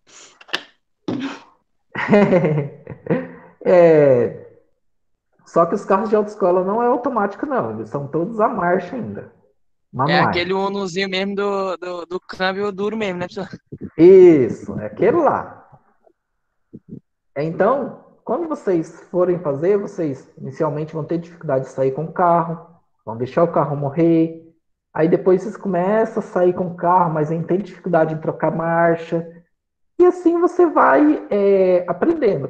Só que os carros de autoescola não é automático, não. Eles são todos a marcha ainda. É Manuais. aquele unozinho mesmo do câmbio duro mesmo, né, pessoal? Isso, é aquele lá. Então, quando vocês forem fazer, vocês inicialmente vão ter dificuldade de sair com o carro, vão deixar o carro morrer. Aí depois vocês começam a sair com o carro, mas aí tem dificuldade em trocar marcha. E assim você vai aprendendo.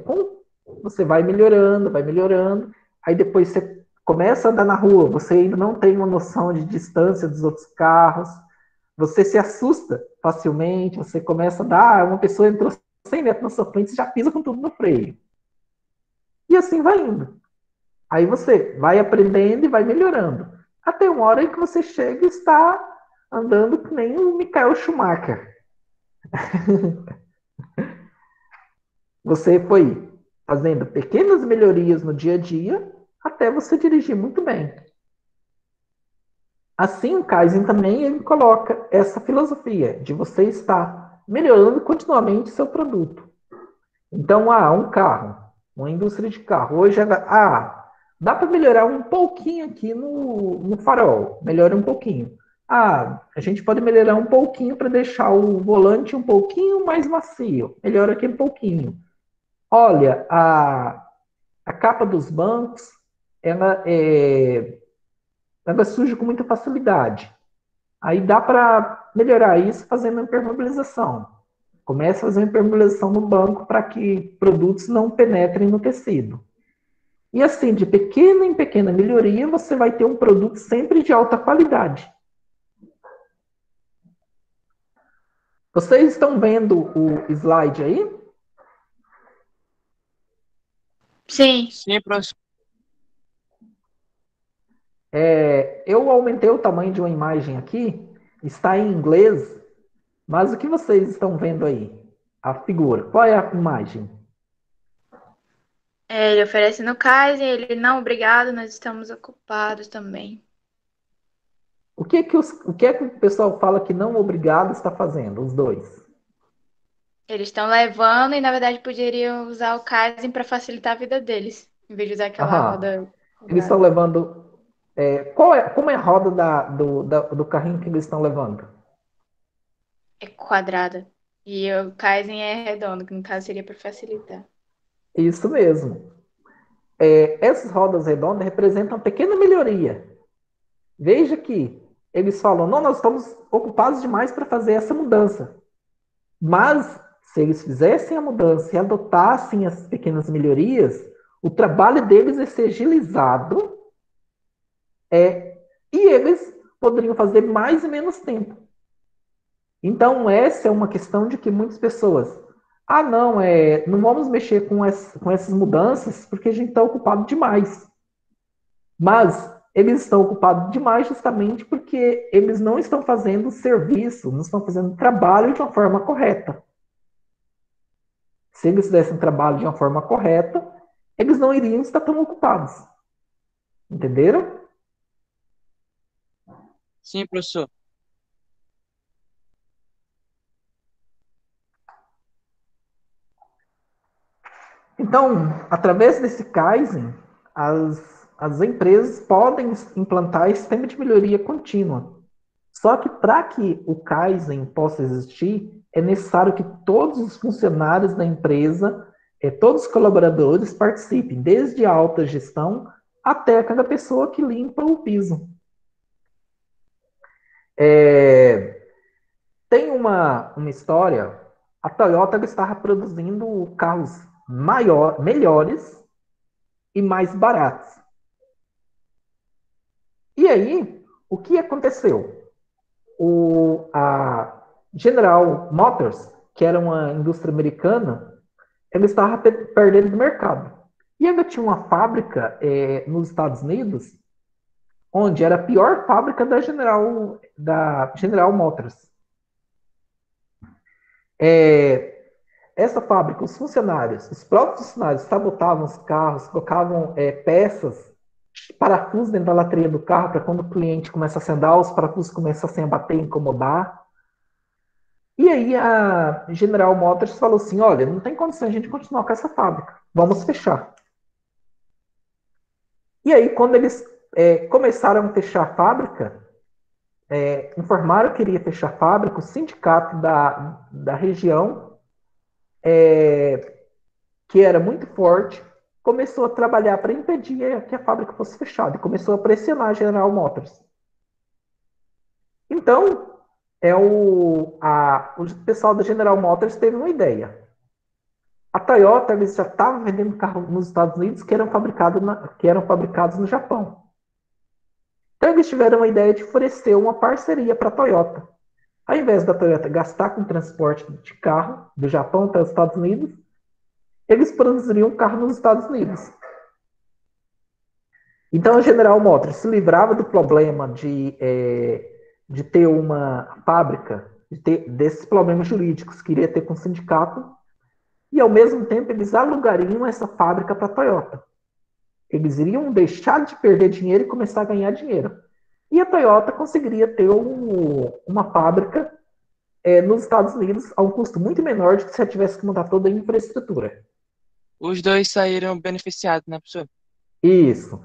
Você vai melhorando, vai melhorando. Aí depois você começa a andar na rua, você ainda não tem uma noção de distância dos outros carros. Você se assusta facilmente, você começa a dar, uma pessoa entrou 100 metros na sua frente, você já pisa com tudo no freio. E assim vai indo. Aí você vai aprendendo e vai melhorando. Até uma hora em que você chega e está andando que nem o Michael Schumacher. Você foi fazendo pequenas melhorias no dia a dia até você dirigir muito bem. Assim, o Kaizen também ele coloca essa filosofia de você estar melhorando continuamente seu produto. Então, um carro, uma indústria de carro, hoje dá para melhorar um pouquinho aqui no farol, melhora um pouquinho. A gente pode melhorar um pouquinho para deixar o volante um pouquinho mais macio, melhora aqui um pouquinho. Olha, a capa dos bancos, ela surge com muita facilidade. Aí dá para melhorar isso fazendo impermeabilização. Começa a fazer uma impermeabilização no banco para que produtos não penetrem no tecido. E assim, de pequena em pequena melhoria, você vai ter um produto sempre de alta qualidade. Vocês estão vendo o slide aí? Sim. Sim, professor. Eu aumentei o tamanho de uma imagem aqui, está em inglês, mas o que vocês estão vendo aí? A figura. Qual é a imagem? Ele oferece no Kaizen, ele não, obrigado, nós estamos ocupados também. O que é que o pessoal fala que não obrigado está fazendo, os dois? Eles estão levando e, na verdade, poderiam usar o Kaizen para facilitar a vida deles, em vez de usar aquela Aham. roda Eles estão quadrada. levando. Como é a roda do carrinho que eles estão levando? É quadrada. E o Kaizen é redondo, que no caso seria para facilitar. Isso mesmo. Essas rodas redondas representam uma pequena melhoria. Veja que eles falam: não, nós estamos ocupados demais para fazer essa mudança. Mas, se eles fizessem a mudança e adotassem as pequenas melhorias, o trabalho deles ia ser agilizado, e eles poderiam fazer mais e menos tempo. Então, essa é uma questão de que muitas pessoas, não, não vamos mexer com essas mudanças porque a gente está ocupado demais. Mas eles estão ocupados demais justamente porque eles não estão fazendo o serviço, não estão fazendo o trabalho de uma forma correta. Se eles fizessem o trabalho de uma forma correta, eles não iriam estar tão ocupados. Entenderam? Sim, professor. Então, através desse Kaizen, as empresas podem implantar esse sistema de melhoria contínua. Só que para que o Kaizen possa existir, é necessário que todos os funcionários da empresa, todos os colaboradores participem, desde a alta gestão até cada pessoa que limpa o piso. Tem uma história, a Toyota estava produzindo carros melhores e mais baratos. E aí, o que aconteceu? A General Motors, que era uma indústria americana, ela estava perdendo do mercado. E ainda tinha uma fábrica nos Estados Unidos, onde era a pior fábrica da General Motors. Essa fábrica, os próprios funcionários sabotavam os carros, colocavam peças, parafusos dentro da latreia do carro, para quando o cliente começa a acender, os parafusos começam a bater e incomodar. E aí a General Motors falou assim: olha, não tem condição de a gente continuar com essa fábrica, vamos fechar. E aí, quando eles começaram a fechar a fábrica, informaram que iria fechar a fábrica, o sindicato da região, que era muito forte, começou a trabalhar para impedir que a fábrica fosse fechada e começou a pressionar a General Motors. Então, o pessoal da General Motors teve uma ideia. A Toyota, eles já estavam vendendo carros nos Estados Unidos que eram fabricados no Japão. Então, eles tiveram a ideia de oferecer uma parceria para a Toyota. Ao invés da Toyota gastar com transporte de carro do Japão até os Estados Unidos, eles produziriam um carro nos Estados Unidos. Então, a General Motors se livrava do problema de ter uma fábrica, desses problemas jurídicos que iria ter com o sindicato, e, ao mesmo tempo, eles alugariam essa fábrica para a Toyota. Eles iriam deixar de perder dinheiro e começar a ganhar dinheiro. E a Toyota conseguiria ter uma fábrica nos Estados Unidos a um custo muito menor do que se ela tivesse que mudar toda a infraestrutura. Os dois saíram beneficiados, né, professor? Isso.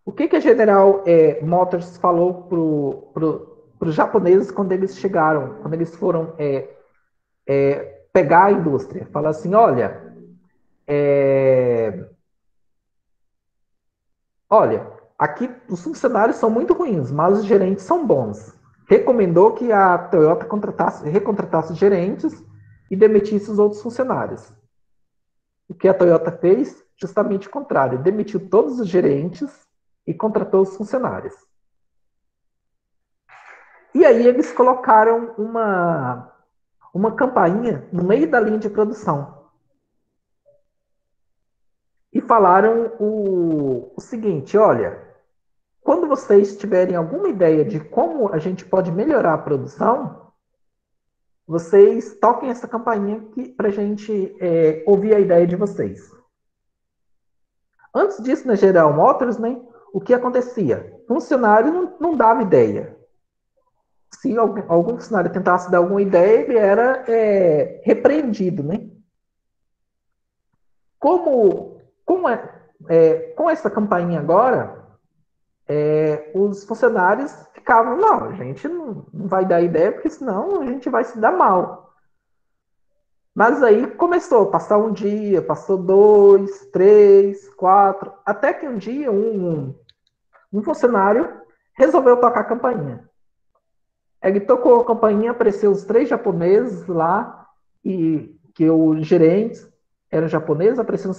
O que a General Motors falou para os japoneses quando eles chegaram, quando eles foram pegar a indústria? Fala assim: olha, aqui os funcionários são muito ruins, mas os gerentes são bons. Recomendou que a Toyota recontratasse os gerentes e demitisse os outros funcionários. O que a Toyota fez? Justamente o contrário. Demitiu todos os gerentes e contratou os funcionários. E aí eles colocaram uma campainha no meio da linha de produção. E falaram o seguinte: olha, quando vocês tiverem alguma ideia de como a gente pode melhorar a produção, vocês toquem essa campainha para a gente ouvir a ideia de vocês. Antes disso, na General Motors, né, o que acontecia? Funcionário não dava ideia. Se algum funcionário tentasse dar alguma ideia, ele era repreendido, né? Com essa campainha agora, os funcionários ficavam, não, a gente não vai dar ideia, porque senão a gente vai se dar mal. Mas aí começou a passar um dia, passou 2, 3, 4, até que um dia um funcionário resolveu tocar a campainha. Ele tocou a campainha, apareceu os 3 japoneses lá, e que os gerentes eram japoneses, apareceram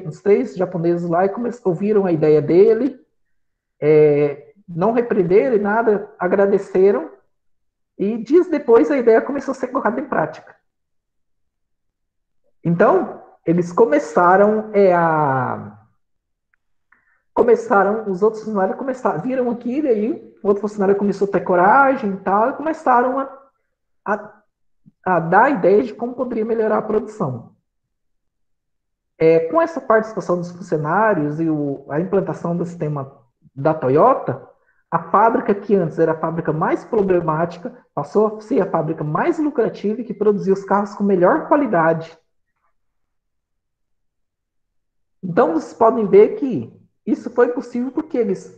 os 3 japoneses lá e ouviram a ideia dele, não repreenderam e nada, agradeceram, e dias depois a ideia começou a ser colocada em prática. Então, eles começaram os outros funcionários viram aquilo, e aí o outro funcionário começou a ter coragem e tal, e começaram a dar ideias de como poderia melhorar a produção. Com essa participação dos funcionários e a implantação do sistema da Toyota, a fábrica que antes era a fábrica mais problemática passou a ser a fábrica mais lucrativa e que produzia os carros com melhor qualidade. Então, vocês podem ver que isso foi possível porque eles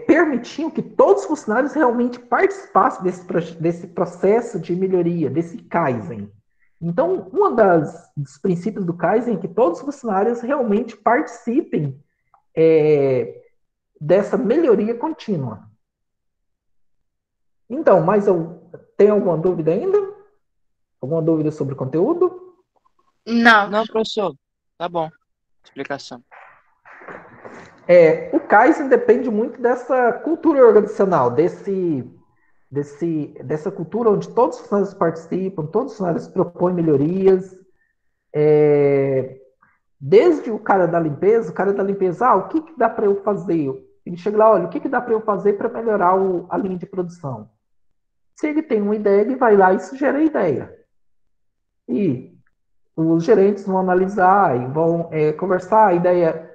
permitiam que todos os funcionários realmente participassem desse processo de melhoria, desse Kaizen. Então, dos princípios do Kaizen é que todos os funcionários realmente participem dessa melhoria contínua. Então, tem alguma dúvida ainda? Alguma dúvida sobre o conteúdo? Não. Não, professor. Tá bom. Explicação. O Kaizen depende muito dessa cultura organizacional, dessa cultura onde todos os funcionários participam, todos os funcionários propõem melhorias. Desde o cara da limpeza, o que dá para eu fazer? Ele chega lá, olha, o que dá para eu fazer para melhorar a linha de produção? Se ele tem uma ideia, ele vai lá e sugere a ideia. E os gerentes vão analisar e vão conversar, a ideia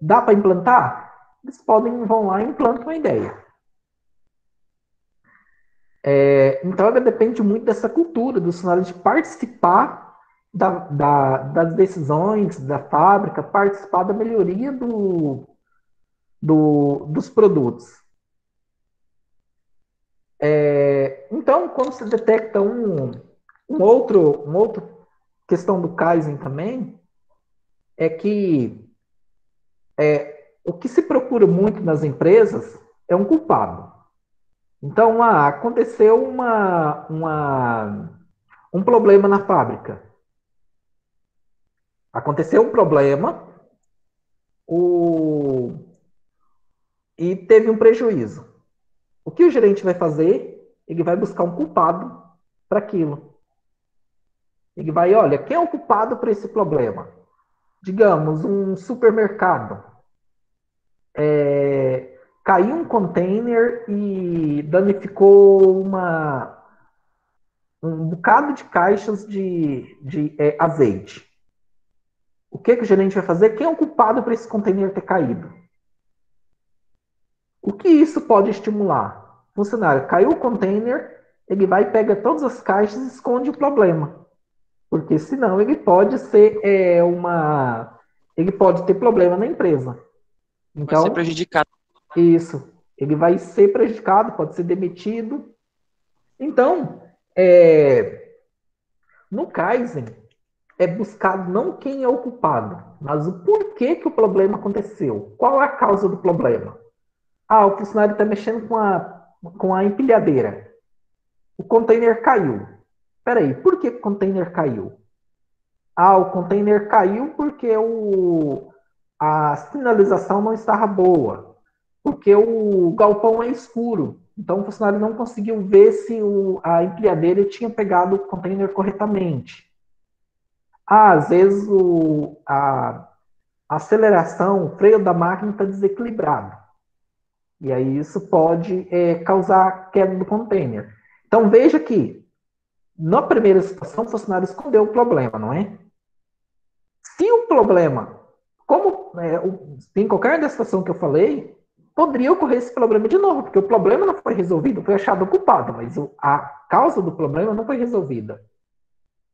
dá para implantar? Eles vão lá e implantam a ideia. Então, ela depende muito dessa cultura dos funcionários de participar das decisões da fábrica, participar da melhoria dos produtos. Então, quando se detecta uma outra questão do Kaizen também, é que o que se procura muito nas empresas é um culpado. Então, aconteceu um problema na fábrica. Aconteceu um problema e teve um prejuízo. O que o gerente vai fazer? Ele vai buscar um culpado para aquilo. Ele vai, olha, quem é o culpado por esse problema? Digamos, um supermercado. Caiu um container e danificou um bocado de caixas de azeite. O que o gerente vai fazer? Quem é o culpado por esse container ter caído? O que isso pode estimular? Funcionário, caiu o container, ele vai, pega todas as caixas e esconde o problema. Porque senão ele pode ser ele pode ter problema na empresa. Então, vai ser prejudicado. Isso. Ele vai ser prejudicado, pode ser demitido. Então, no Kaizen, é buscado não quem é o culpado, mas o porquê que o problema aconteceu. Qual é a causa do problema? O funcionário está mexendo com a empilhadeira. O container caiu. Espera aí, por que o container caiu? O container caiu porque a sinalização não estava boa. Porque o galpão é escuro. Então, o funcionário não conseguiu ver se a empilhadeira tinha pegado o container corretamente. Às vezes, a a aceleração, o freio da máquina está desequilibrado. E aí isso pode causar queda do container. Então veja que, na primeira situação, o funcionário escondeu o problema, não é? Se o problema, como em qualquer da situação que eu falei, poderia ocorrer esse problema de novo, porque o problema não foi resolvido, foi achado o culpado, mas a causa do problema não foi resolvida.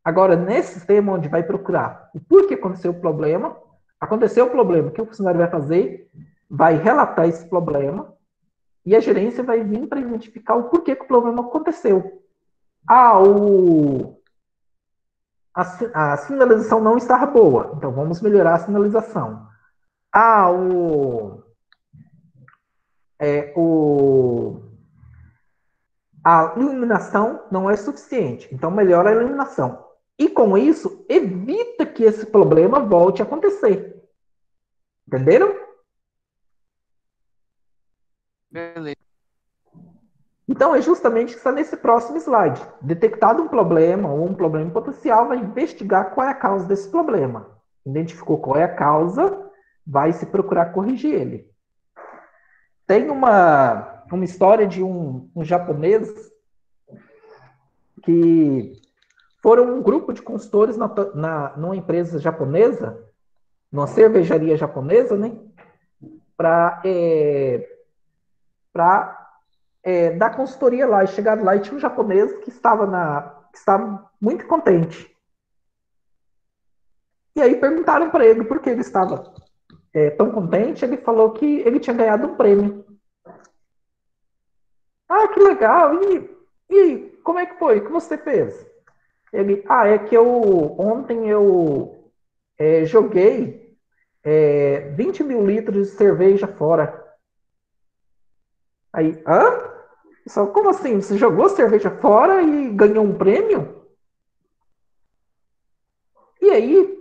Agora, nesse sistema onde vai procurar o porquê aconteceu o problema, o que o funcionário vai fazer? Vai relatar esse problema e a gerência vai vir para identificar o porquê que o problema aconteceu. A sinalização não estava boa, então vamos melhorar a sinalização. A iluminação não é suficiente, então melhora a iluminação. E com isso, evita que esse problema volte a acontecer. Entenderam? Beleza. Então, é justamente o que está nesse próximo slide. Detectado um problema ou um problema potencial, vai investigar qual é a causa desse problema. Identificou qual é a causa, vai se procurar corrigir ele. Tem uma história de um japonês que foram um grupo de consultores numa empresa japonesa, numa cervejaria japonesa, né, para dar consultoria lá. E chegaram lá e tinha um japonês que estava muito contente. E aí perguntaram para ele por que ele estava tão contente. Ele falou que ele tinha ganhado um prêmio. Ah, que legal! E como é que foi? O que você fez? Ele, é que ontem eu joguei 20 mil litros de cerveja fora. Aí, Só, como assim? Você jogou cerveja fora e ganhou um prêmio? E aí,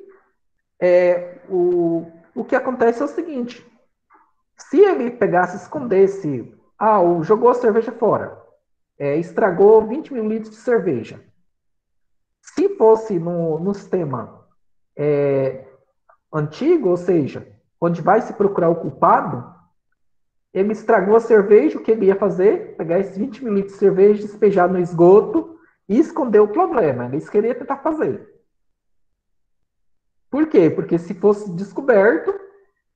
o que acontece é o seguinte: se ele pegasse, escondesse, jogou a cerveja fora, estragou 20 mil litros de cerveja. Se fosse no sistema antigo, ou seja, onde vai se procurar o culpado, ele estragou a cerveja, o que ele ia fazer? Pegar esses 20 mil litros de cerveja, despejar no esgoto e esconder o problema. Ele queria tentar fazer. Por quê? Porque se fosse descoberto,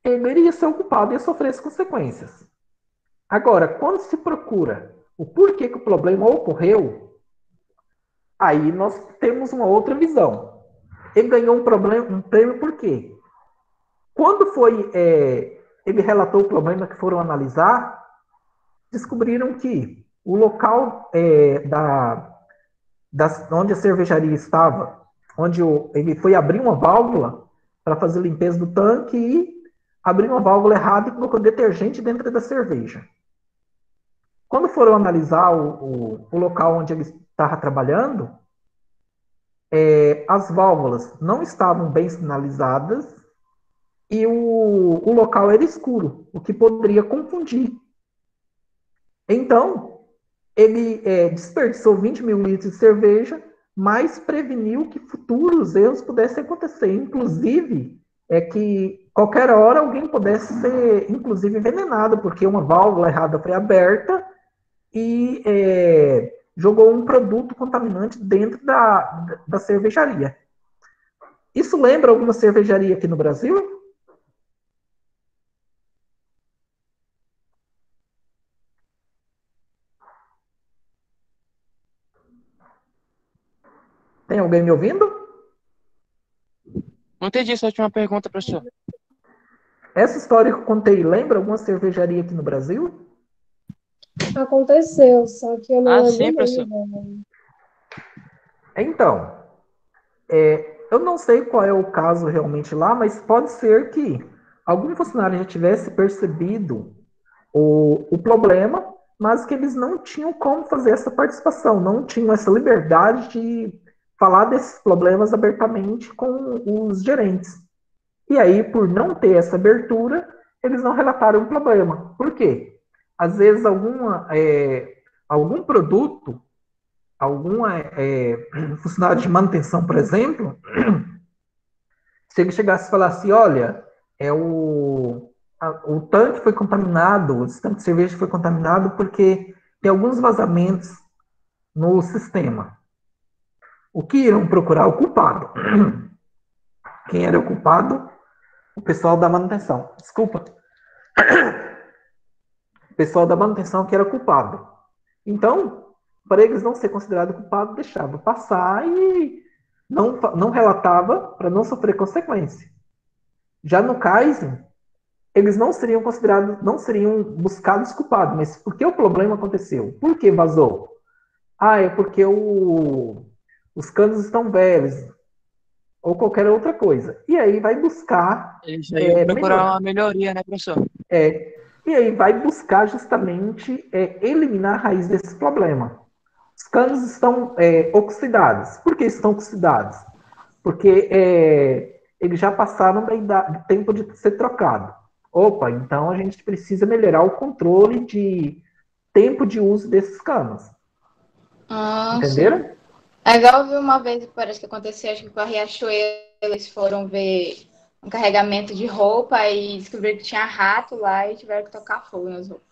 ele iria ser o culpado e ia sofrer as consequências. Agora, quando se procura o porquê que o problema ocorreu, aí nós temos uma outra visão. Ele ganhou um prêmio por quê? Quando ele relatou o problema que foram analisar, descobriram que o local onde a cervejaria estava, onde ele foi abrir uma válvula para fazer limpeza do tanque e abriu uma válvula errada e colocou detergente dentro da cerveja. Quando foram analisar o local onde ele estava trabalhando, as válvulas não estavam bem sinalizadas e o local era escuro, o que poderia confundir. Então, ele desperdiçou 20 mil litros de cerveja, mas preveniu que futuros erros pudessem acontecer. Inclusive, que qualquer hora alguém pudesse ser, inclusive, envenenado, porque uma válvula errada foi aberta e jogou um produto contaminante dentro da cervejaria. Isso lembra alguma cervejaria aqui no Brasil? Tem alguém me ouvindo? Não entendi essa última pergunta, professor. Essa história que eu contei lembra alguma cervejaria aqui no Brasil? Aconteceu, só que eu não lembro Sim, o professor. nome dela. Então, eu não sei qual é o caso realmente lá, mas pode ser que algum funcionário já tivesse percebido o problema, mas que eles não tinham como fazer essa participação, não tinham essa liberdade de falar desses problemas abertamente com os gerentes. E aí, por não ter essa abertura, eles não relataram o problema. Por quê? Às vezes, algum produto, algum funcionário de manutenção, por exemplo, se ele chegasse e falasse, olha, o tanque foi contaminado, esse tanque de cerveja foi contaminado porque tem alguns vazamentos no sistema. O que irão procurar? O culpado. Quem era o culpado? O pessoal da manutenção. Desculpa. O pessoal da manutenção que era o culpado. Então, para eles não ser considerado culpado, deixava passar e não relatava para não sofrer consequência. Já no Kaizen, eles não seriam considerados, não seriam buscados culpados, mas por que o problema aconteceu? Por que vazou? Ah, é porque os canos estão velhos, ou qualquer outra coisa. E aí vai buscar Eles já iam procurar melhorar. uma melhoria, né, professor? E aí vai buscar justamente eliminar a raiz desse problema. Os canos estão oxidados. Por que estão oxidados? Porque eles já passaram do tempo de ser trocado. Opa, então a gente precisa melhorar o controle de tempo de uso desses canos. Entenderam? Sim. É igual eu vi uma vez, parece que aconteceu, acho que com a Riachuelo, eles foram ver um carregamento de roupa e descobriram que tinha rato lá e tiveram que tocar fogo nas roupas.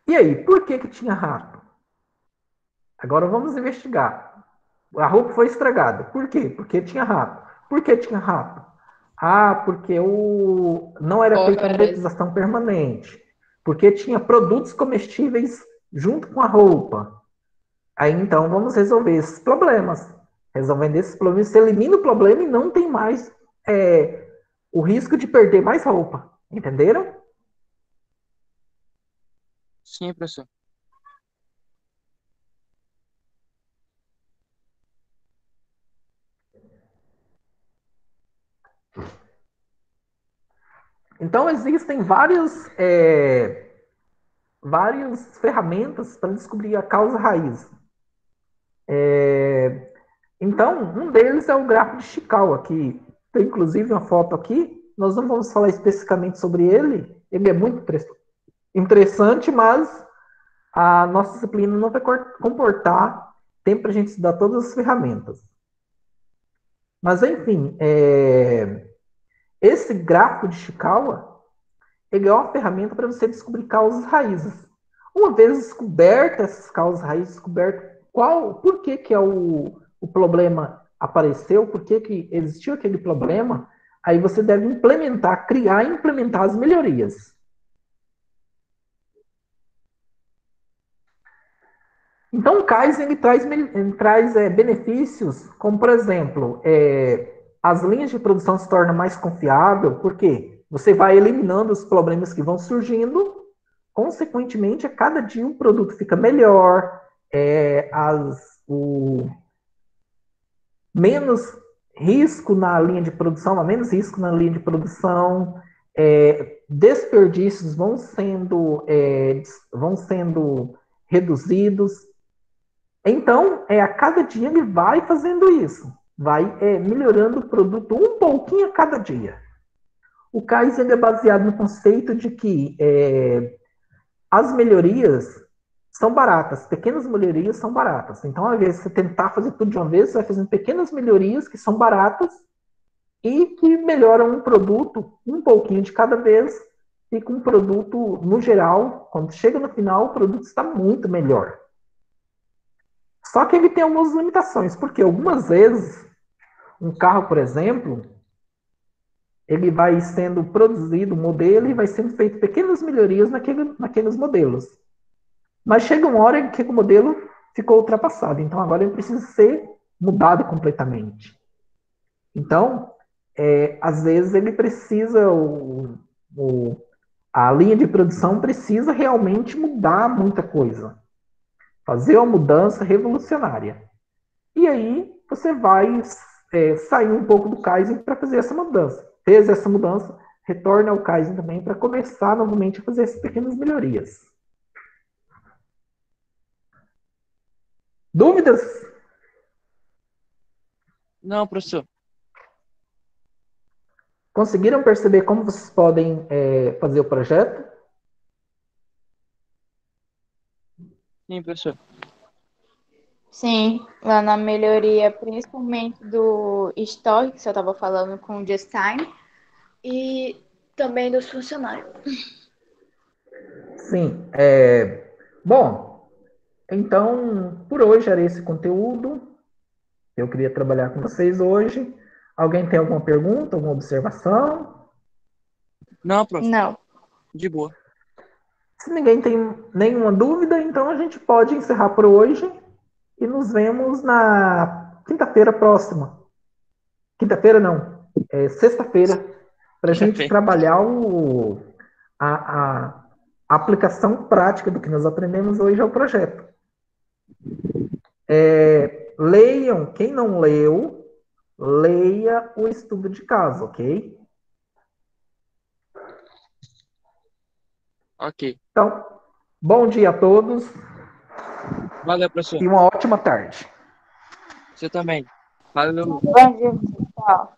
E aí, por que tinha rato? Agora vamos investigar. A roupa foi estragada. Por quê? Porque tinha rato. Por que tinha rato? Ah, porque não era feita uma utilização permanente. Porque tinha produtos comestíveis junto com a roupa. Aí então vamos resolver esses problemas. Resolvendo esses problemas, você elimina o problema e não tem mais o risco de perder mais roupa. Entenderam? Sim, professor. Então existem várias ferramentas para descobrir a causa raiz. Então, um deles é o grafo de Chicau aqui. Tem inclusive uma foto aqui. Nós não vamos falar especificamente sobre ele. Ele é muito interessante, mas a nossa disciplina não vai comportar tempo para a gente estudar todas as ferramentas. Mas, enfim, esse grafo de Chikawa, ele é uma ferramenta para você descobrir causas raízes. Uma vez descobertas essas causas raízes, descoberto por que o problema apareceu, por que existiu aquele problema, aí você deve criar e implementar as melhorias. Então, o Kaizen ele traz benefícios, como, por exemplo, as linhas de produção se tornam mais confiáveis, porque você vai eliminando os problemas que vão surgindo, consequentemente, a cada dia o produto fica melhor, menos risco na linha de produção, há menos risco na linha de produção, desperdícios vão sendo reduzidos. Então, a cada dia ele vai fazendo isso, vai melhorando o produto um pouquinho a cada dia. O Kaizen é baseado no conceito de que as melhorias são baratas, pequenas melhorias são baratas. Então, ao invés de você tentar fazer tudo de uma vez, você vai fazendo pequenas melhorias que são baratas e que melhoram um produto um pouquinho de cada vez, e com um produto, no geral, quando chega no final, o produto está muito melhor. Só que ele tem algumas limitações, porque algumas vezes, um carro, por exemplo, ele vai sendo produzido, o modelo, e vai sendo feito pequenas melhorias naqueles modelos. Mas chega uma hora que o modelo ficou ultrapassado, então agora ele precisa ser mudado completamente. Então, às vezes ele precisa, a linha de produção precisa realmente mudar muita coisa. Fazer uma mudança revolucionária. E aí você vai sair um pouco do Kaizen para fazer essa mudança. Fez essa mudança, retorna ao Kaizen também para começar novamente a fazer essas pequenas melhorias. Dúvidas? Não, professor. Conseguiram perceber como vocês podem fazer o projeto? Sim, professor. Sim, lá na melhoria, principalmente do estoque, que você estava falando com o Just Time, e também dos funcionários. Sim. Bom, então, por hoje era esse conteúdo. Eu queria trabalhar com vocês hoje. Alguém tem alguma pergunta, alguma observação? Não, prof, Não. de boa. Se ninguém tem nenhuma dúvida, então a gente pode encerrar por hoje e nos vemos na quinta-feira próxima. Quinta-feira não, sexta-feira, para a gente Quinta-feira. trabalhar a aplicação prática do que nós aprendemos hoje ao projeto. Leiam, quem não leu, leia o estudo de caso, ok? Ok. Então, bom dia a todos Valeu, professor. e uma ótima tarde. Você também. Valeu. Bom dia, pessoal.